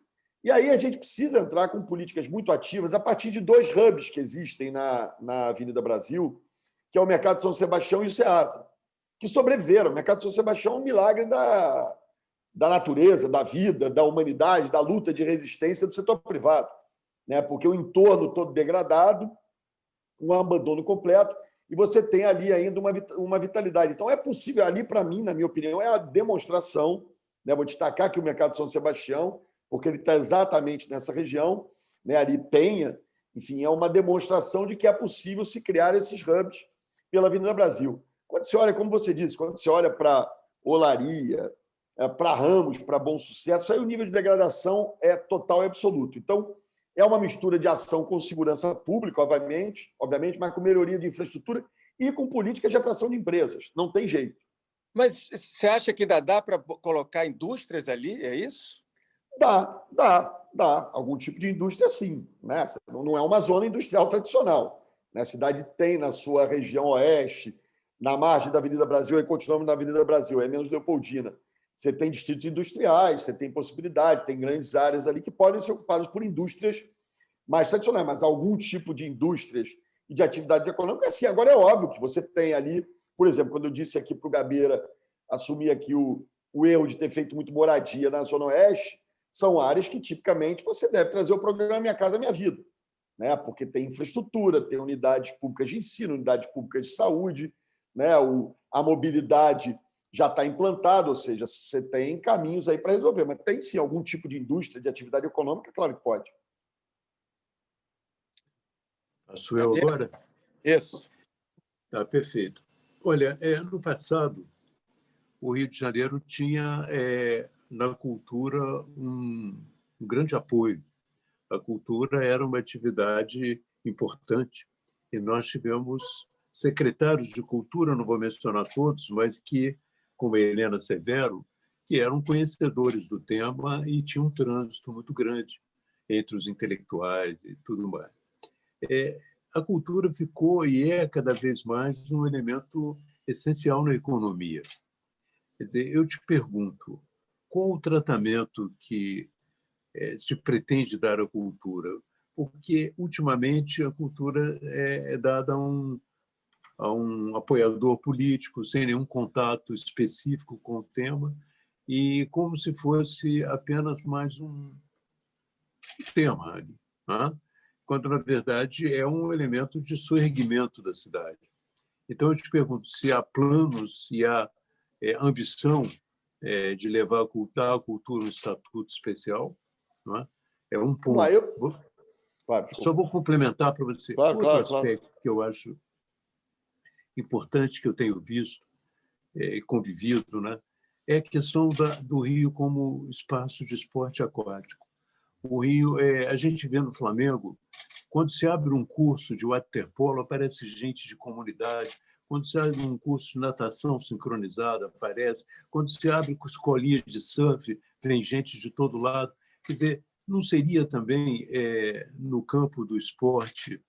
Speaker 3: E aí a gente precisa entrar com políticas muito ativas a partir de 2 hubs que existem na Avenida Brasil, que é o Mercado São Sebastião e o Ceasa, que sobreviveram. O mercado de São Sebastião é um milagre da natureza, da vida, da humanidade, da luta de resistência do setor privado, né? Porque o entorno todo degradado, um abandono completo, e você tem ali ainda uma vitalidade. Então, é possível, ali, para mim, na minha opinião, é a demonstração, né? Vou destacar aqui o mercado de São Sebastião, porque ele está exatamente nessa região, né? Ali, Penha, enfim, é uma demonstração de que é possível se criar esses hubs pela Avenida Brasil. Quando você olha, como você disse, quando você olha para Olaria, para Ramos, para Bom Sucesso, aí o nível de degradação é total e absoluto. Então, é uma mistura de ação com segurança pública, obviamente, mas com melhoria de infraestrutura e com políticas de atração de empresas. Não tem jeito.
Speaker 1: Mas você acha que ainda dá para colocar indústrias ali? É isso?
Speaker 3: Dá. Algum tipo de indústria, sim, né? Não é uma zona industrial tradicional, né? A cidade tem na sua região oeste, na margem da Avenida Brasil, e continuamos na Avenida Brasil, é menos Leopoldina. Você tem distritos industriais, você tem possibilidade, tem grandes áreas ali que podem ser ocupadas por indústrias mais tradicionais, mas algum tipo de indústrias e de atividades econômicas, assim, agora é óbvio que você tem ali, por exemplo, quando eu disse aqui para o Gabeira assumir aqui o erro de ter feito muito moradia na Zona Oeste, são áreas que, tipicamente, você deve trazer o programa Minha Casa Minha Vida, né? Porque tem infraestrutura, tem unidades públicas de ensino, unidades públicas de saúde, né? A mobilidade já está implantada, ou seja, você tem caminhos aí para resolver, mas tem sim algum tipo de indústria, de atividade econômica, claro que pode.
Speaker 2: Passo eu agora?
Speaker 1: Isso.
Speaker 2: Tá, perfeito. Olha, no passado, o Rio de Janeiro tinha na cultura um grande apoio. A cultura era uma atividade importante e nós tivemos secretários de cultura, não vou mencionar todos, mas que, como a Helena Severo, que eram conhecedores do tema e tinham um trânsito muito grande entre os intelectuais e tudo mais. A cultura ficou e é cada vez mais um elemento essencial na economia. Quer dizer, eu te pergunto, qual o tratamento que se pretende dar à cultura? Porque, ultimamente, a cultura é dada a um apoiador político, sem nenhum contato específico com o tema, e como se fosse apenas mais um tema ali, né? Quando, na verdade, é um elemento de soerguimento da cidade. Então, eu te pergunto se há planos, se há ambição de levar a cultura um estatuto especial, não é? É um ponto.
Speaker 3: Claro,
Speaker 2: só vou complementar para você. Outro aspecto que eu acho importante, que eu tenho visto e convivido, né, é a questão do Rio como espaço de esporte aquático. O Rio, a gente vê no Flamengo, quando se abre um curso de waterpolo, aparece gente de comunidade. Quando se abre um curso de natação sincronizada, aparece. Quando se abre escolinha de surf, vem gente de todo lado. Quer dizer, não seria também, no campo do esporte,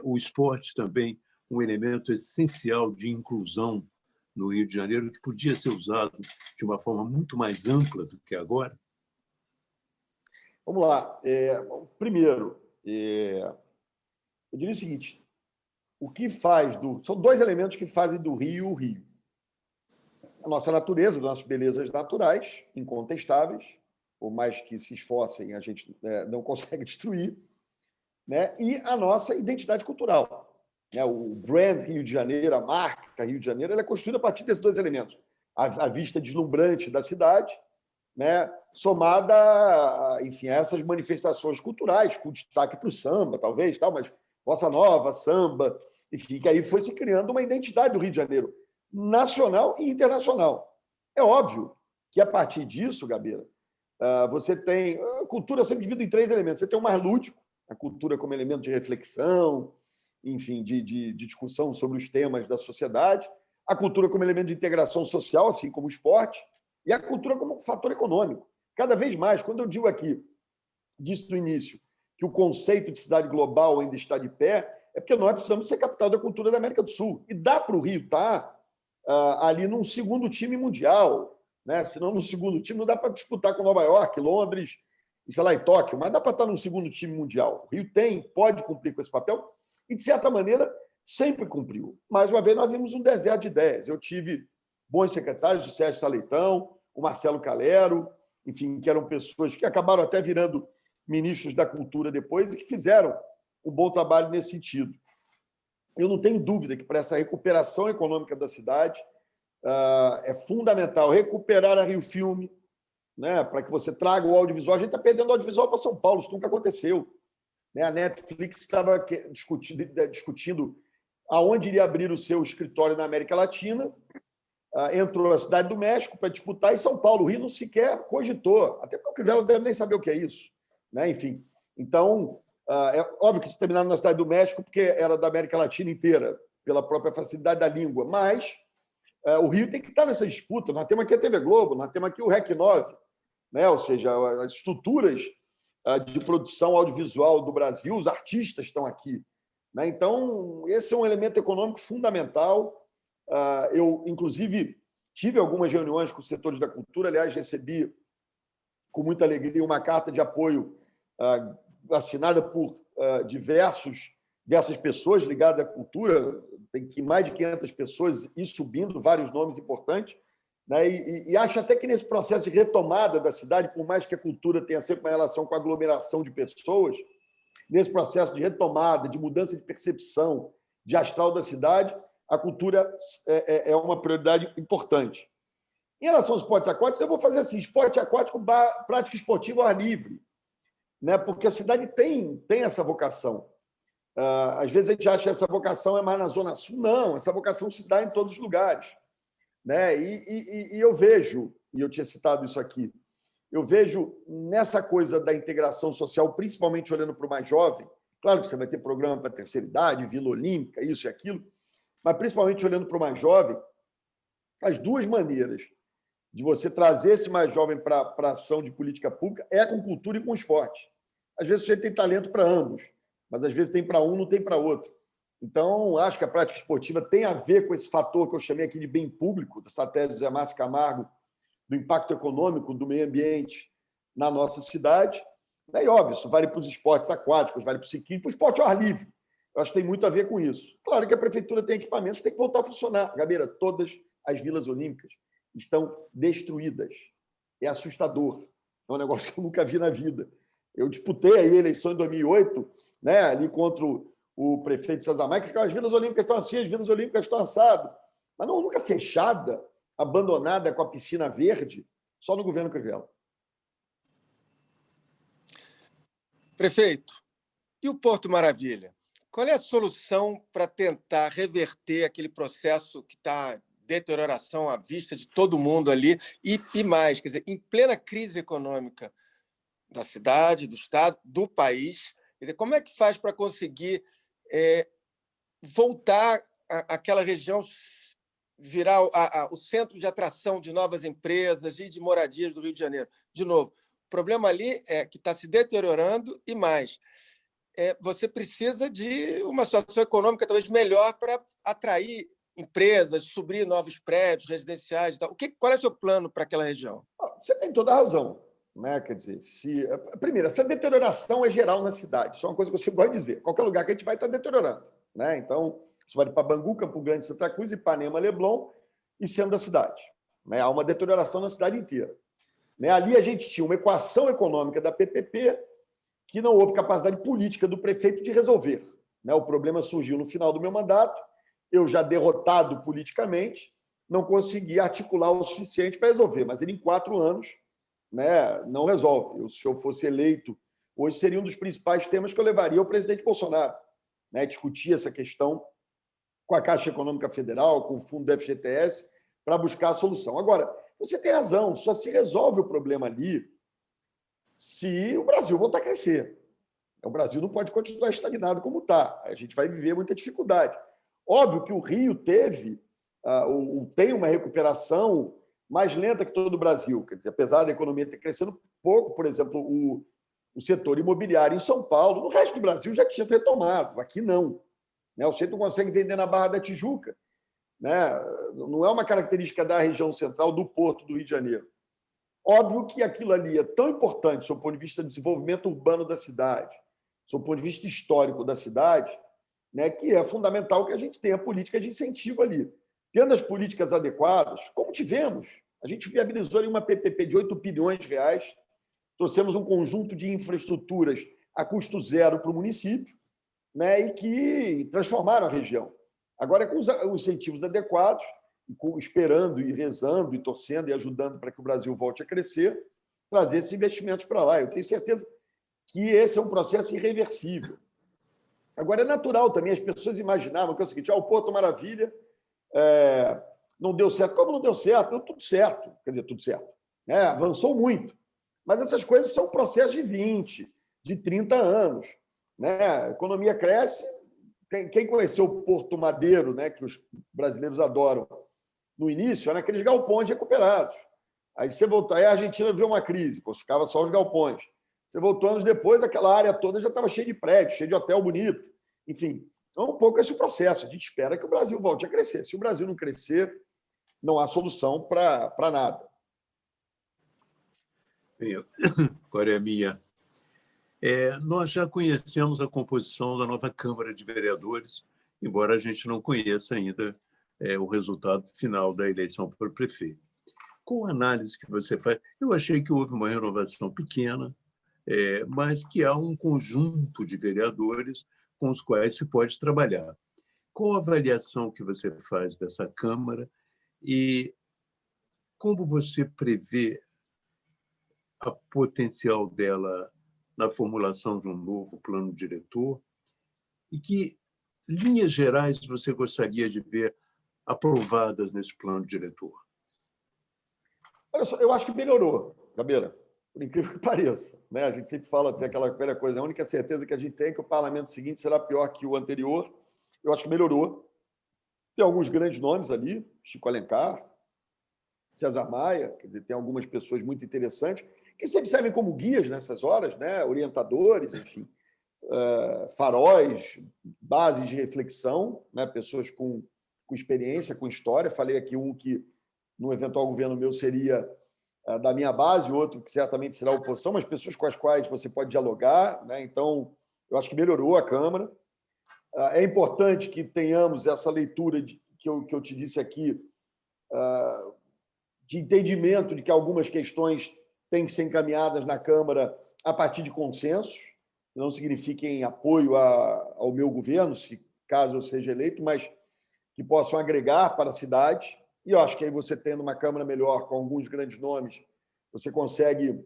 Speaker 2: o esporte também um elemento essencial de inclusão no Rio de Janeiro, que podia ser usado de uma forma muito mais ampla do que agora?
Speaker 3: Vamos lá. Primeiro, eu diria o seguinte: o que faz são dois elementos que fazem do Rio o Rio. A nossa natureza, as nossas belezas naturais, incontestáveis, por mais que se esforcem, a gente não consegue destruir, né? E a nossa identidade cultural. Né? O brand Rio de Janeiro, a marca Rio de Janeiro, ela é construída a partir desses dois elementos. A vista deslumbrante da cidade, né, somada enfim, a essas manifestações culturais, com destaque para o samba, talvez, mas bossa nova, samba, enfim, que aí foi se criando uma identidade do Rio de Janeiro, nacional e internacional. É óbvio que, a partir disso, Gabeira, você tem... A cultura sempre divide em três elementos. Você tem o mais lúdico, a cultura como elemento de reflexão, enfim, de discussão sobre os temas da sociedade, a cultura como elemento de integração social, assim como o esporte, e a cultura como fator econômico. Cada vez mais, quando eu digo aqui, disse no início, que o conceito de cidade global ainda está de pé, é porque nós precisamos ser capital da cultura da América do Sul. E dá para o Rio estar ali num segundo time mundial, né? Senão no segundo time não dá para disputar com Nova York, Londres, e sei lá, e Tóquio, mas dá para estar num segundo time mundial. O Rio pode cumprir com esse papel e, de certa maneira, sempre cumpriu. Mais uma vez, nós vimos um deserto de ideias. Eu tive bons secretários, o Sérgio Saleitão, o Marcelo Calero, enfim, que eram pessoas que acabaram até virando ministros da Cultura depois e que fizeram um bom trabalho nesse sentido. Eu não tenho dúvida que para essa recuperação econômica da cidade é fundamental recuperar a Rio Filme, né, para que você traga o audiovisual. A gente está perdendo o audiovisual para São Paulo, isso nunca aconteceu. A Netflix estava discutindo aonde iria abrir o seu escritório na América Latina, entrou a Cidade do México para disputar, e São Paulo, o Rio não sequer cogitou, até porque o Crivella não deve nem saber o que é isso. Né? Enfim, então, é óbvio que eles terminaram na Cidade do México porque era da América Latina inteira, pela própria facilidade da língua, mas o Rio tem que estar nessa disputa. Nós temos aqui a TV Globo, nós temos aqui o REC 9, né? Ou seja, as estruturas de produção audiovisual do Brasil, os artistas estão aqui. Né? Então, esse é um elemento econômico fundamental. Eu, inclusive, tive algumas reuniões com os setores da cultura, aliás, recebi com muita alegria uma carta de apoio assinada por diversas pessoas ligadas à cultura, tem mais de 500 pessoas e subindo, vários nomes importantes, né? E acho até que nesse processo de retomada da cidade, por mais que a cultura tenha sempre uma relação com a aglomeração de pessoas, nesse processo de retomada, de mudança de percepção, de astral da cidade, a cultura é uma prioridade importante. Em relação aos esportes aquáticos, eu vou fazer assim, esporte aquático, prática esportiva ao ar livre, né? Porque a cidade tem essa vocação. Às vezes a gente acha que essa vocação é mais na Zona Sul. Não, essa vocação se dá em todos os lugares. Né? E eu vejo, e eu tinha citado isso aqui, eu vejo nessa coisa da integração social, principalmente olhando para o mais jovem, claro que você vai ter programa para a terceira idade, Vila Olímpica, isso e aquilo, mas principalmente olhando para o mais jovem, as duas maneiras de você trazer esse mais jovem para a ação de política pública é com cultura e com esporte. Às vezes você tem talento para ambos, mas às vezes tem para um, não tem para outro. Então, acho que a prática esportiva tem a ver com esse fator que eu chamei aqui de bem público, dessa tese do Zé Márcio Camargo, do impacto econômico do meio ambiente na nossa cidade. E, óbvio, isso vale para os esportes aquáticos, vale para o ciclismo, para o esporte ao ar livre. Eu acho que tem muito a ver com isso. Claro que a prefeitura tem equipamentos, tem que voltar a funcionar. Gabeira, todas as vilas olímpicas estão destruídas. É assustador. É um negócio que eu nunca vi na vida. Eu disputei a eleição em 2008, né, ali contra o prefeito de Sazamai, que as vilas olímpicas estão assim, as vilas olímpicas estão assadas. Mas não, nunca fechada, abandonada com a piscina verde, só no governo Crivella.
Speaker 1: Prefeito, e o Porto Maravilha? Qual é a solução para tentar reverter aquele processo que está deterioração à vista de todo mundo ali e mais, quer dizer, em plena crise econômica da cidade, do estado, do país, quer dizer, como é que faz para conseguir voltar àquela região virar o centro de atração de novas empresas e de moradias do Rio de Janeiro? De novo, o problema ali é que está se deteriorando e mais. Você precisa de uma situação econômica talvez melhor para atrair empresas, subir novos prédios residenciais e tal. Qual é o seu plano para aquela região?
Speaker 3: Você tem toda a razão. Né? Quer dizer, primeiro, essa deterioração é geral na cidade. Isso é uma coisa que você pode dizer. Qualquer lugar que a gente vai estar deteriorando. Né? Então, isso vale para Bangu, Campo Grande, Santa Cruz, Ipanema, Leblon e centro da cidade. Né? Há uma deterioração na cidade inteira. Né? Ali a gente tinha uma equação econômica da PPP que não houve capacidade política do prefeito de resolver. Né? O problema surgiu no final do meu mandato, eu já derrotado politicamente, não consegui articular o suficiente para resolver, mas ele em 4 anos, né, não resolve. Se eu fosse eleito, hoje seria um dos principais temas que eu levaria ao presidente Bolsonaro, né, discutir essa questão com a Caixa Econômica Federal, com o fundo do FGTS, para buscar a solução. Agora, você tem razão, só se resolve o problema ali se o Brasil voltar a crescer. O Brasil não pode continuar estagnado como está. A gente vai viver muita dificuldade. Óbvio que o Rio tem uma recuperação mais lenta que todo o Brasil. Quer dizer, apesar da economia ter crescendo pouco, por exemplo, o setor imobiliário em São Paulo, no resto do Brasil já tinha retomado, aqui não. Né? O centro não consegue vender na Barra da Tijuca. Né? Não é uma característica da região central do Porto do Rio de Janeiro. Óbvio que aquilo ali é tão importante, do ponto de vista do desenvolvimento urbano da cidade, do ponto de vista histórico da cidade, né, que é fundamental que a gente tenha política de incentivo ali. tendo as políticas adequadas, como tivemos, a gente viabilizou ali uma PPP de 8 bilhões de reais, trouxemos um conjunto de infraestruturas a custo zero para o município, né, e que transformaram a região. Agora, com os incentivos adequados, esperando e rezando e torcendo e ajudando para que o Brasil volte a crescer, trazer esses investimentos para lá. Eu tenho certeza que esse é um processo irreversível. Agora, é natural também, as pessoas imaginavam que é o seguinte, o Porto Maravilha não deu certo. Como não deu certo? Deu tudo certo. Quer dizer, tudo certo. Avançou muito. Mas essas coisas são processos de 20, de 30 anos. Né? A economia cresce. Quem conheceu o Porto Madeiro, né, que os brasileiros adoram, no início, eram aqueles galpões recuperados. Aí você voltou, aí a Argentina viu uma crise, ficava só os galpões. Você voltou anos depois, aquela área toda já estava cheia de prédios, cheia de hotel bonito. Enfim, então um pouco esse processo. A gente espera que o Brasil volte a crescer. Se o Brasil não crescer, não há solução para nada.
Speaker 2: Agora é a minha. Nós já conhecemos a composição da nova Câmara de Vereadores, embora a gente não conheça ainda o resultado final da eleição para prefeito. Com a análise que você faz, eu achei que houve uma renovação pequena, mas que há um conjunto de vereadores com os quais se pode trabalhar. Qual a avaliação que você faz dessa Câmara e como você prevê a potencial dela na formulação de um novo plano diretor e que linhas gerais você gostaria de ver aprovadas nesse plano diretor?
Speaker 3: Olha só, eu acho que melhorou, Gabeira, por incrível que pareça. Né? A gente sempre fala, tem aquela velha coisa, a única certeza que a gente tem é que o parlamento seguinte será pior que o anterior. Eu acho que melhorou. Tem alguns grandes nomes ali, Chico Alencar, César Maia, quer dizer, tem algumas pessoas muito interessantes, que sempre servem como guias nessas horas, né? Orientadores, enfim, faróis, bases de reflexão, né? Pessoas com experiência, com história. Falei aqui um que, no eventual governo meu, seria da minha base, outro que certamente será oposição, mas pessoas com as quais você pode dialogar. Né? Então, eu acho que melhorou a Câmara. É importante que tenhamos essa leitura que eu te disse aqui, de entendimento de que algumas questões têm que ser encaminhadas na Câmara a partir de consensos, que não signifiquem apoio ao meu governo, se caso eu seja eleito, mas que possam agregar para a cidade. E eu acho que aí você tendo uma Câmara melhor, com alguns grandes nomes, você consegue,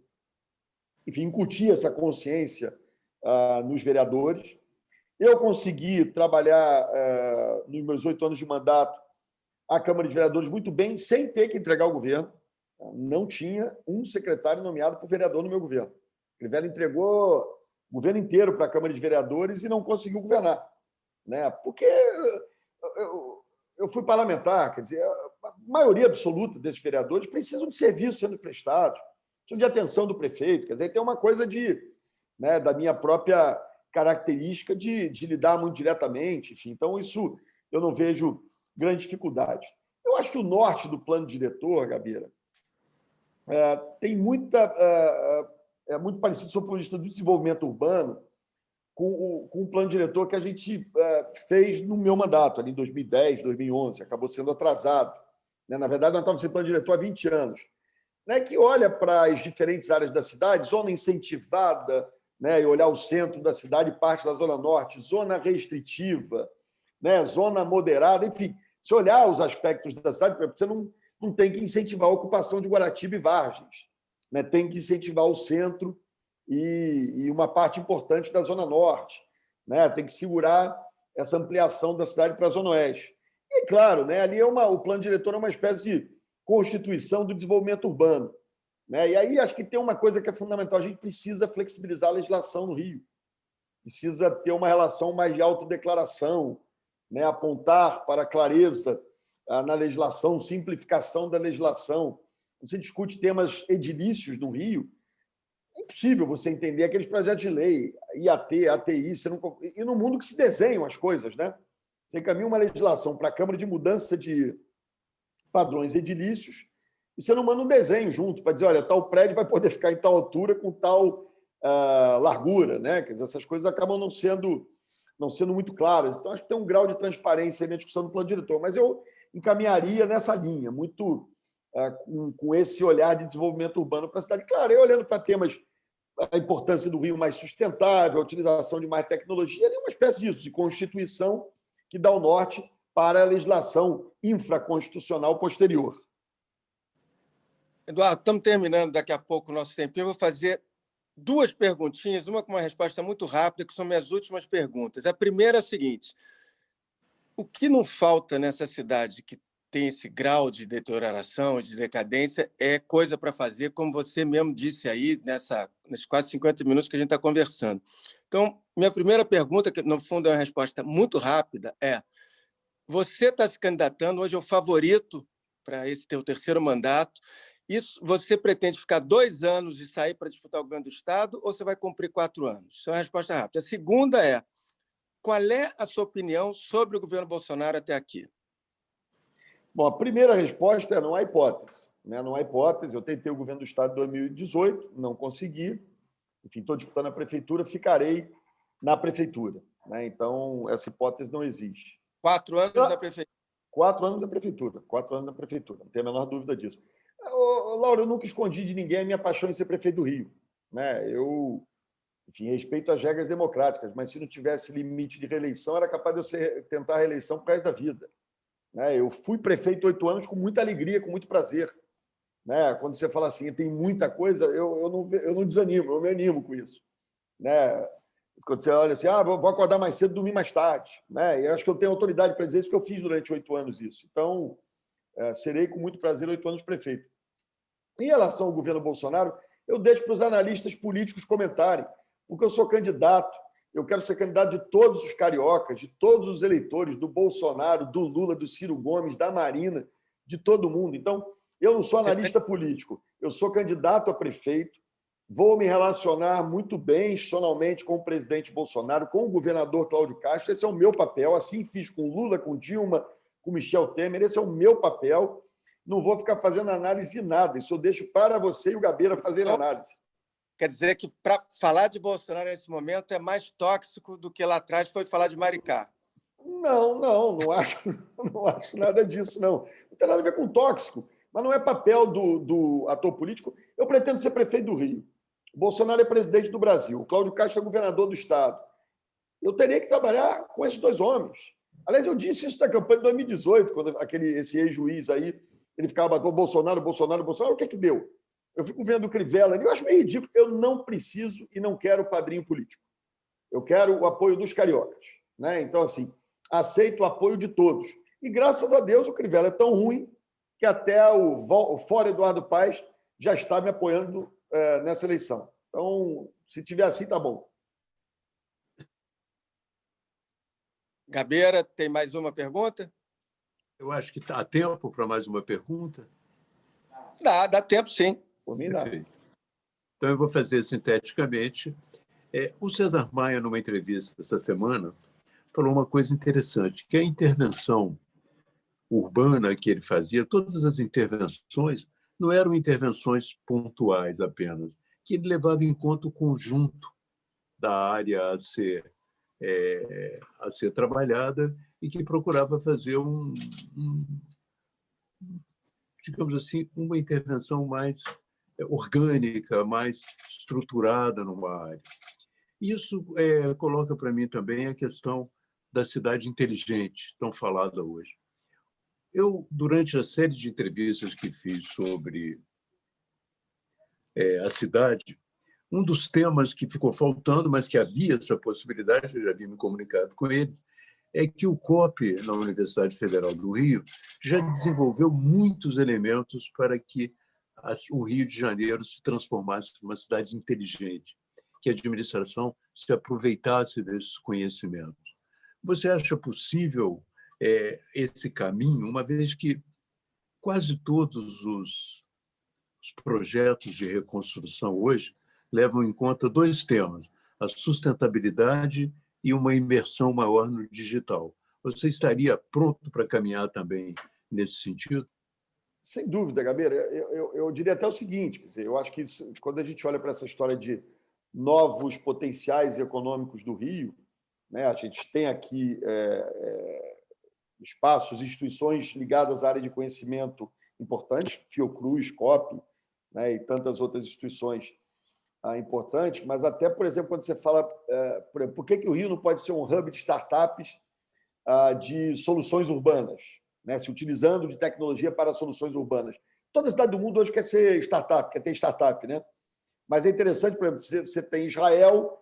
Speaker 3: enfim, incutir essa consciência nos vereadores. Eu consegui trabalhar, nos meus 8 anos de mandato, a Câmara de Vereadores muito bem, sem ter que entregar ao governo. Não tinha um secretário nomeado por vereador no meu governo. O Crivella entregou o governo inteiro para a Câmara de Vereadores e não conseguiu governar. Né? Porque eu fui parlamentar, quer dizer, a maioria absoluta desses vereadores precisam de serviços sendo prestados, precisam de atenção do prefeito. Quer dizer, tem uma coisa da minha própria característica de lidar muito diretamente. Enfim, então, isso eu não vejo grande dificuldade. Eu acho que o norte do plano diretor, Gabeira, tem muito parecido, do ponto de vista do desenvolvimento urbano, com o plano diretor que a gente fez no meu mandato, ali em 2010, 2011, acabou sendo atrasado. Né? Na verdade, nós estávamos sem plano diretor há 20 anos. Né? Que olha para as diferentes áreas da cidade, zona incentivada, né? E olhar o centro da cidade, parte da zona norte, zona restritiva, né? Zona moderada, enfim, se olhar os aspectos da cidade, você não tem que incentivar a ocupação de Guaratiba e Vargens, né? Tem que incentivar o centro e uma parte importante da zona norte, né? Tem que segurar essa ampliação da cidade para a zona oeste. E, claro, né? Ali o plano diretor é uma espécie de constituição do desenvolvimento urbano. Né? E aí acho que tem uma coisa que é fundamental, a gente precisa flexibilizar a legislação no Rio, precisa ter uma relação mais de autodeclaração, né? Apontar para a clareza na legislação, simplificação da legislação. Você discute temas edilícios no Rio, é impossível você entender aqueles projetos de lei, IAT, ATI, e no mundo que se desenham as coisas. Né? Você encaminha uma legislação para a Câmara de mudança de padrões edilícios, e você não manda um desenho junto para dizer, olha, tal prédio vai poder ficar em tal altura com tal largura. Né? Quer dizer, essas coisas acabam não sendo muito claras. Então, acho que tem um grau de transparência aí na discussão do plano diretor. Mas eu encaminharia nessa linha, muito com esse olhar de desenvolvimento urbano para a cidade. Claro, eu olhando para temas, a importância do Rio mais sustentável, a utilização de mais tecnologia, é uma espécie disso, de constituição que dá o norte para a legislação infraconstitucional posterior.
Speaker 1: Eduardo, estamos terminando daqui a pouco o nosso tempinho. Eu vou fazer duas perguntinhas, uma com uma resposta muito rápida, que são minhas últimas perguntas. A primeira é a seguinte: o que não falta nessa cidade que tem esse grau de deterioração, de decadência, é coisa para fazer, como você mesmo disse aí, nesses quase 50 minutos que a gente está conversando. Então, minha primeira pergunta, que no fundo é uma resposta muito rápida, é: você está se candidatando, hoje é o favorito para esse teu terceiro mandato. Isso, você pretende ficar 2 anos e sair para disputar o governo do Estado, ou você vai cumprir 4 anos? Isso é uma resposta rápida. A segunda é: qual é a sua opinião sobre o governo Bolsonaro até aqui?
Speaker 3: Bom, a primeira resposta é: não há hipótese. Né? Não há hipótese. Eu tentei o governo do Estado em 2018, não consegui. Enfim, estou disputando a prefeitura, ficarei na prefeitura. Né? Então, essa hipótese não existe.
Speaker 1: 4 anos da prefeitura?
Speaker 3: 4 anos da prefeitura. 4 anos da prefeitura. Não tenho a menor dúvida disso. Laura, eu nunca escondi de ninguém a minha paixão em ser prefeito do Rio. Né? Eu, enfim, respeito as regras democráticas, mas se não tivesse limite de reeleição, era capaz de eu tentar a reeleição por resto da vida. Né? Eu fui prefeito 8 anos com muita alegria, com muito prazer. Né? Quando você fala assim, tem muita coisa, eu não desanimo, eu me animo com isso. Né? Quando você olha assim, vou acordar mais cedo, dormir mais tarde. Né? Eu acho que eu tenho autoridade para dizer isso, porque eu fiz durante 8 anos isso. Então, serei com muito prazer 8 anos prefeito. Em relação ao governo Bolsonaro, eu deixo para os analistas políticos comentarem, porque eu sou candidato, eu quero ser candidato de todos os cariocas, de todos os eleitores, do Bolsonaro, do Lula, do Ciro Gomes, da Marina, de todo mundo. Então, eu não sou analista político, eu sou candidato a prefeito, vou me relacionar muito bem, institucionalmente, com o presidente Bolsonaro, com o governador Cláudio Castro. Esse é o meu papel, assim fiz com Lula, com Dilma, com Michel Temer, esse é o meu papel. Não vou ficar fazendo análise de nada, isso eu deixo para você e o Gabeira fazerem análise.
Speaker 1: Quer dizer que, para falar de Bolsonaro nesse momento, é mais tóxico do que lá atrás foi falar de Maricá?
Speaker 3: Não acho nada disso, não. Não tem nada a ver com tóxico, mas não é papel do ator político. Eu pretendo ser prefeito do Rio. O Bolsonaro é presidente do Brasil, o Cláudio Castro é governador do Estado. Eu teria que trabalhar com esses 2 homens. Aliás, eu disse isso na campanha de 2018, quando esse ex-juiz aí, ele ficava batendo Bolsonaro. O que deu? Eu fico vendo o Crivella, eu acho meio ridículo. Eu não preciso e não quero padrinho político. Eu quero o apoio dos cariocas. Né? Então, assim, aceito o apoio de todos. E, graças a Deus, o Crivella é tão ruim que até o Fora Eduardo Paes já está me apoiando nessa eleição. Então, se tiver assim, tá bom.
Speaker 1: Gabeira, tem mais uma pergunta?
Speaker 2: Eu acho que está a tempo para mais uma pergunta.
Speaker 1: Dá tempo, sim.
Speaker 3: Por mim, dá.
Speaker 2: Perfeito. Então, eu vou fazer sinteticamente. O César Maia, numa entrevista essa semana, falou uma coisa interessante, que a intervenção urbana que ele fazia, todas as intervenções, não eram intervenções pontuais apenas, que ele levava em conta o conjunto da área a ser trabalhada e que procurava fazer digamos assim, uma intervenção mais orgânica, mais estruturada numa área. Isso coloca para mim também a questão da cidade inteligente, tão falada hoje. Eu, durante a série de entrevistas que fiz sobre a cidade, um dos temas que ficou faltando, mas que havia essa possibilidade, eu já havia me comunicado com eles, é que o COP, na Universidade Federal do Rio, já desenvolveu muitos elementos para que o Rio de Janeiro se transformasse numa cidade inteligente, que a administração se aproveitasse desses conhecimentos. Você acha possível esse caminho, uma vez que quase todos os projetos de reconstrução hoje levam em conta 2 temas, a sustentabilidade e uma imersão maior no digital. Você estaria pronto para caminhar também nesse sentido?
Speaker 3: Sem dúvida, Gabeira. Eu diria até o seguinte, quer dizer, eu acho que isso, quando a gente olha para essa história de novos potenciais econômicos do Rio, né, a gente tem aqui espaços, instituições ligadas à área de conhecimento importantes, Fiocruz, COP, né, e tantas outras instituições importantes, mas até, por exemplo, quando você fala por que o Rio não pode ser um hub de startups de soluções urbanas, né, se utilizando de tecnologia para soluções urbanas. Toda cidade do mundo hoje quer ser startup, quer ter startup, né? Mas é interessante, por exemplo, você tem Israel,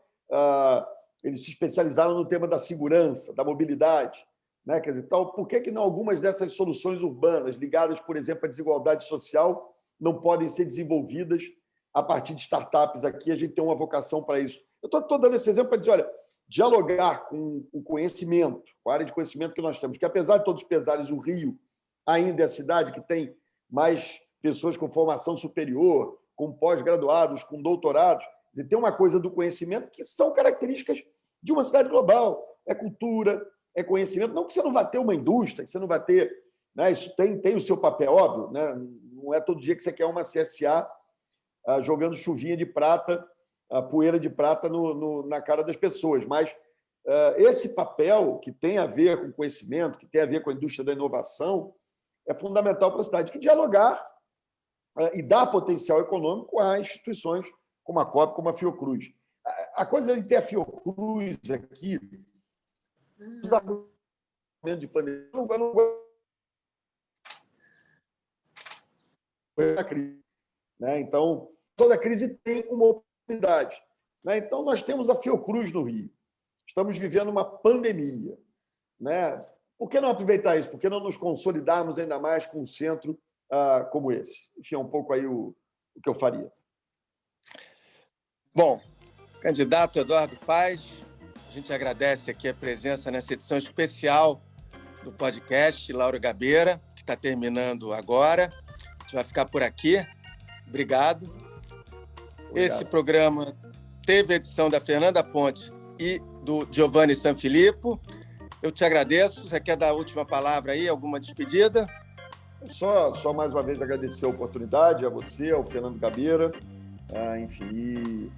Speaker 3: eles se especializaram no tema da segurança, da mobilidade, né? Quer dizer, então, por que não algumas dessas soluções urbanas ligadas, por exemplo, à desigualdade social não podem ser desenvolvidas a partir de startups aqui? A gente tem uma vocação para isso. Eu estou dando esse exemplo para dizer, olha, dialogar com o conhecimento, com a área de conhecimento que nós temos, que apesar de todos os pesares, o Rio ainda é a cidade que tem mais pessoas com formação superior, com pós-graduados, com doutorados. Quer dizer, tem uma coisa do conhecimento que são características de uma cidade global. É cultura, é conhecimento. Não que você não vá ter uma indústria, que você não vai ter... Né, isso tem o seu papel, óbvio. Né? Não é todo dia que você quer uma CSA jogando chuvinha de prata, poeira de prata na cara das pessoas. Mas esse papel que tem a ver com conhecimento, que tem a ver com a indústria da inovação, é fundamental para a cidade, que dialogar e dar potencial econômico a instituições como a COP, como a Fiocruz. A coisa de ter a Fiocruz aqui, de pandemia, não a crise, né? Então, toda crise tem uma oportunidade, né? Então, nós temos a Fiocruz no Rio. Estamos vivendo uma pandemia, né? Por que não aproveitar isso? Por que não nos consolidarmos ainda mais com um centro como esse? Enfim, é um pouco aí o que eu faria.
Speaker 1: Bom, candidato Eduardo Paes, a gente agradece aqui a presença nessa edição especial do podcast Lauro Gabeira, que está terminando agora. A gente vai ficar por aqui. Obrigado. Esse programa teve a edição da Fernanda Pontes e do Giovanni Sanfilippo. Eu te agradeço. Você quer dar a última palavra aí, alguma despedida?
Speaker 3: Só mais uma vez agradecer a oportunidade, a você, ao Fernando Gabeira, enfim, e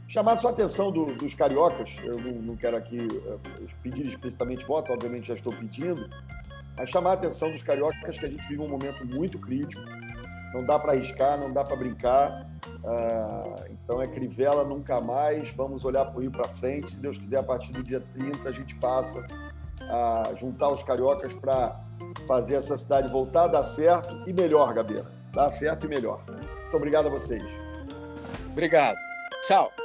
Speaker 3: chamar a sua atenção dos cariocas. Eu não quero aqui pedir explicitamente voto, obviamente já estou pedindo, mas chamar a atenção dos cariocas que a gente vive um momento muito crítico, não dá para arriscar, não dá para brincar, então é Crivella nunca mais, vamos olhar para o Rio para frente, se Deus quiser, a partir do dia 30 a gente passa a juntar os cariocas para fazer essa cidade voltar a dar certo e melhor, Gabeira, dar certo e melhor. Muito obrigado a vocês.
Speaker 1: Obrigado. Tchau.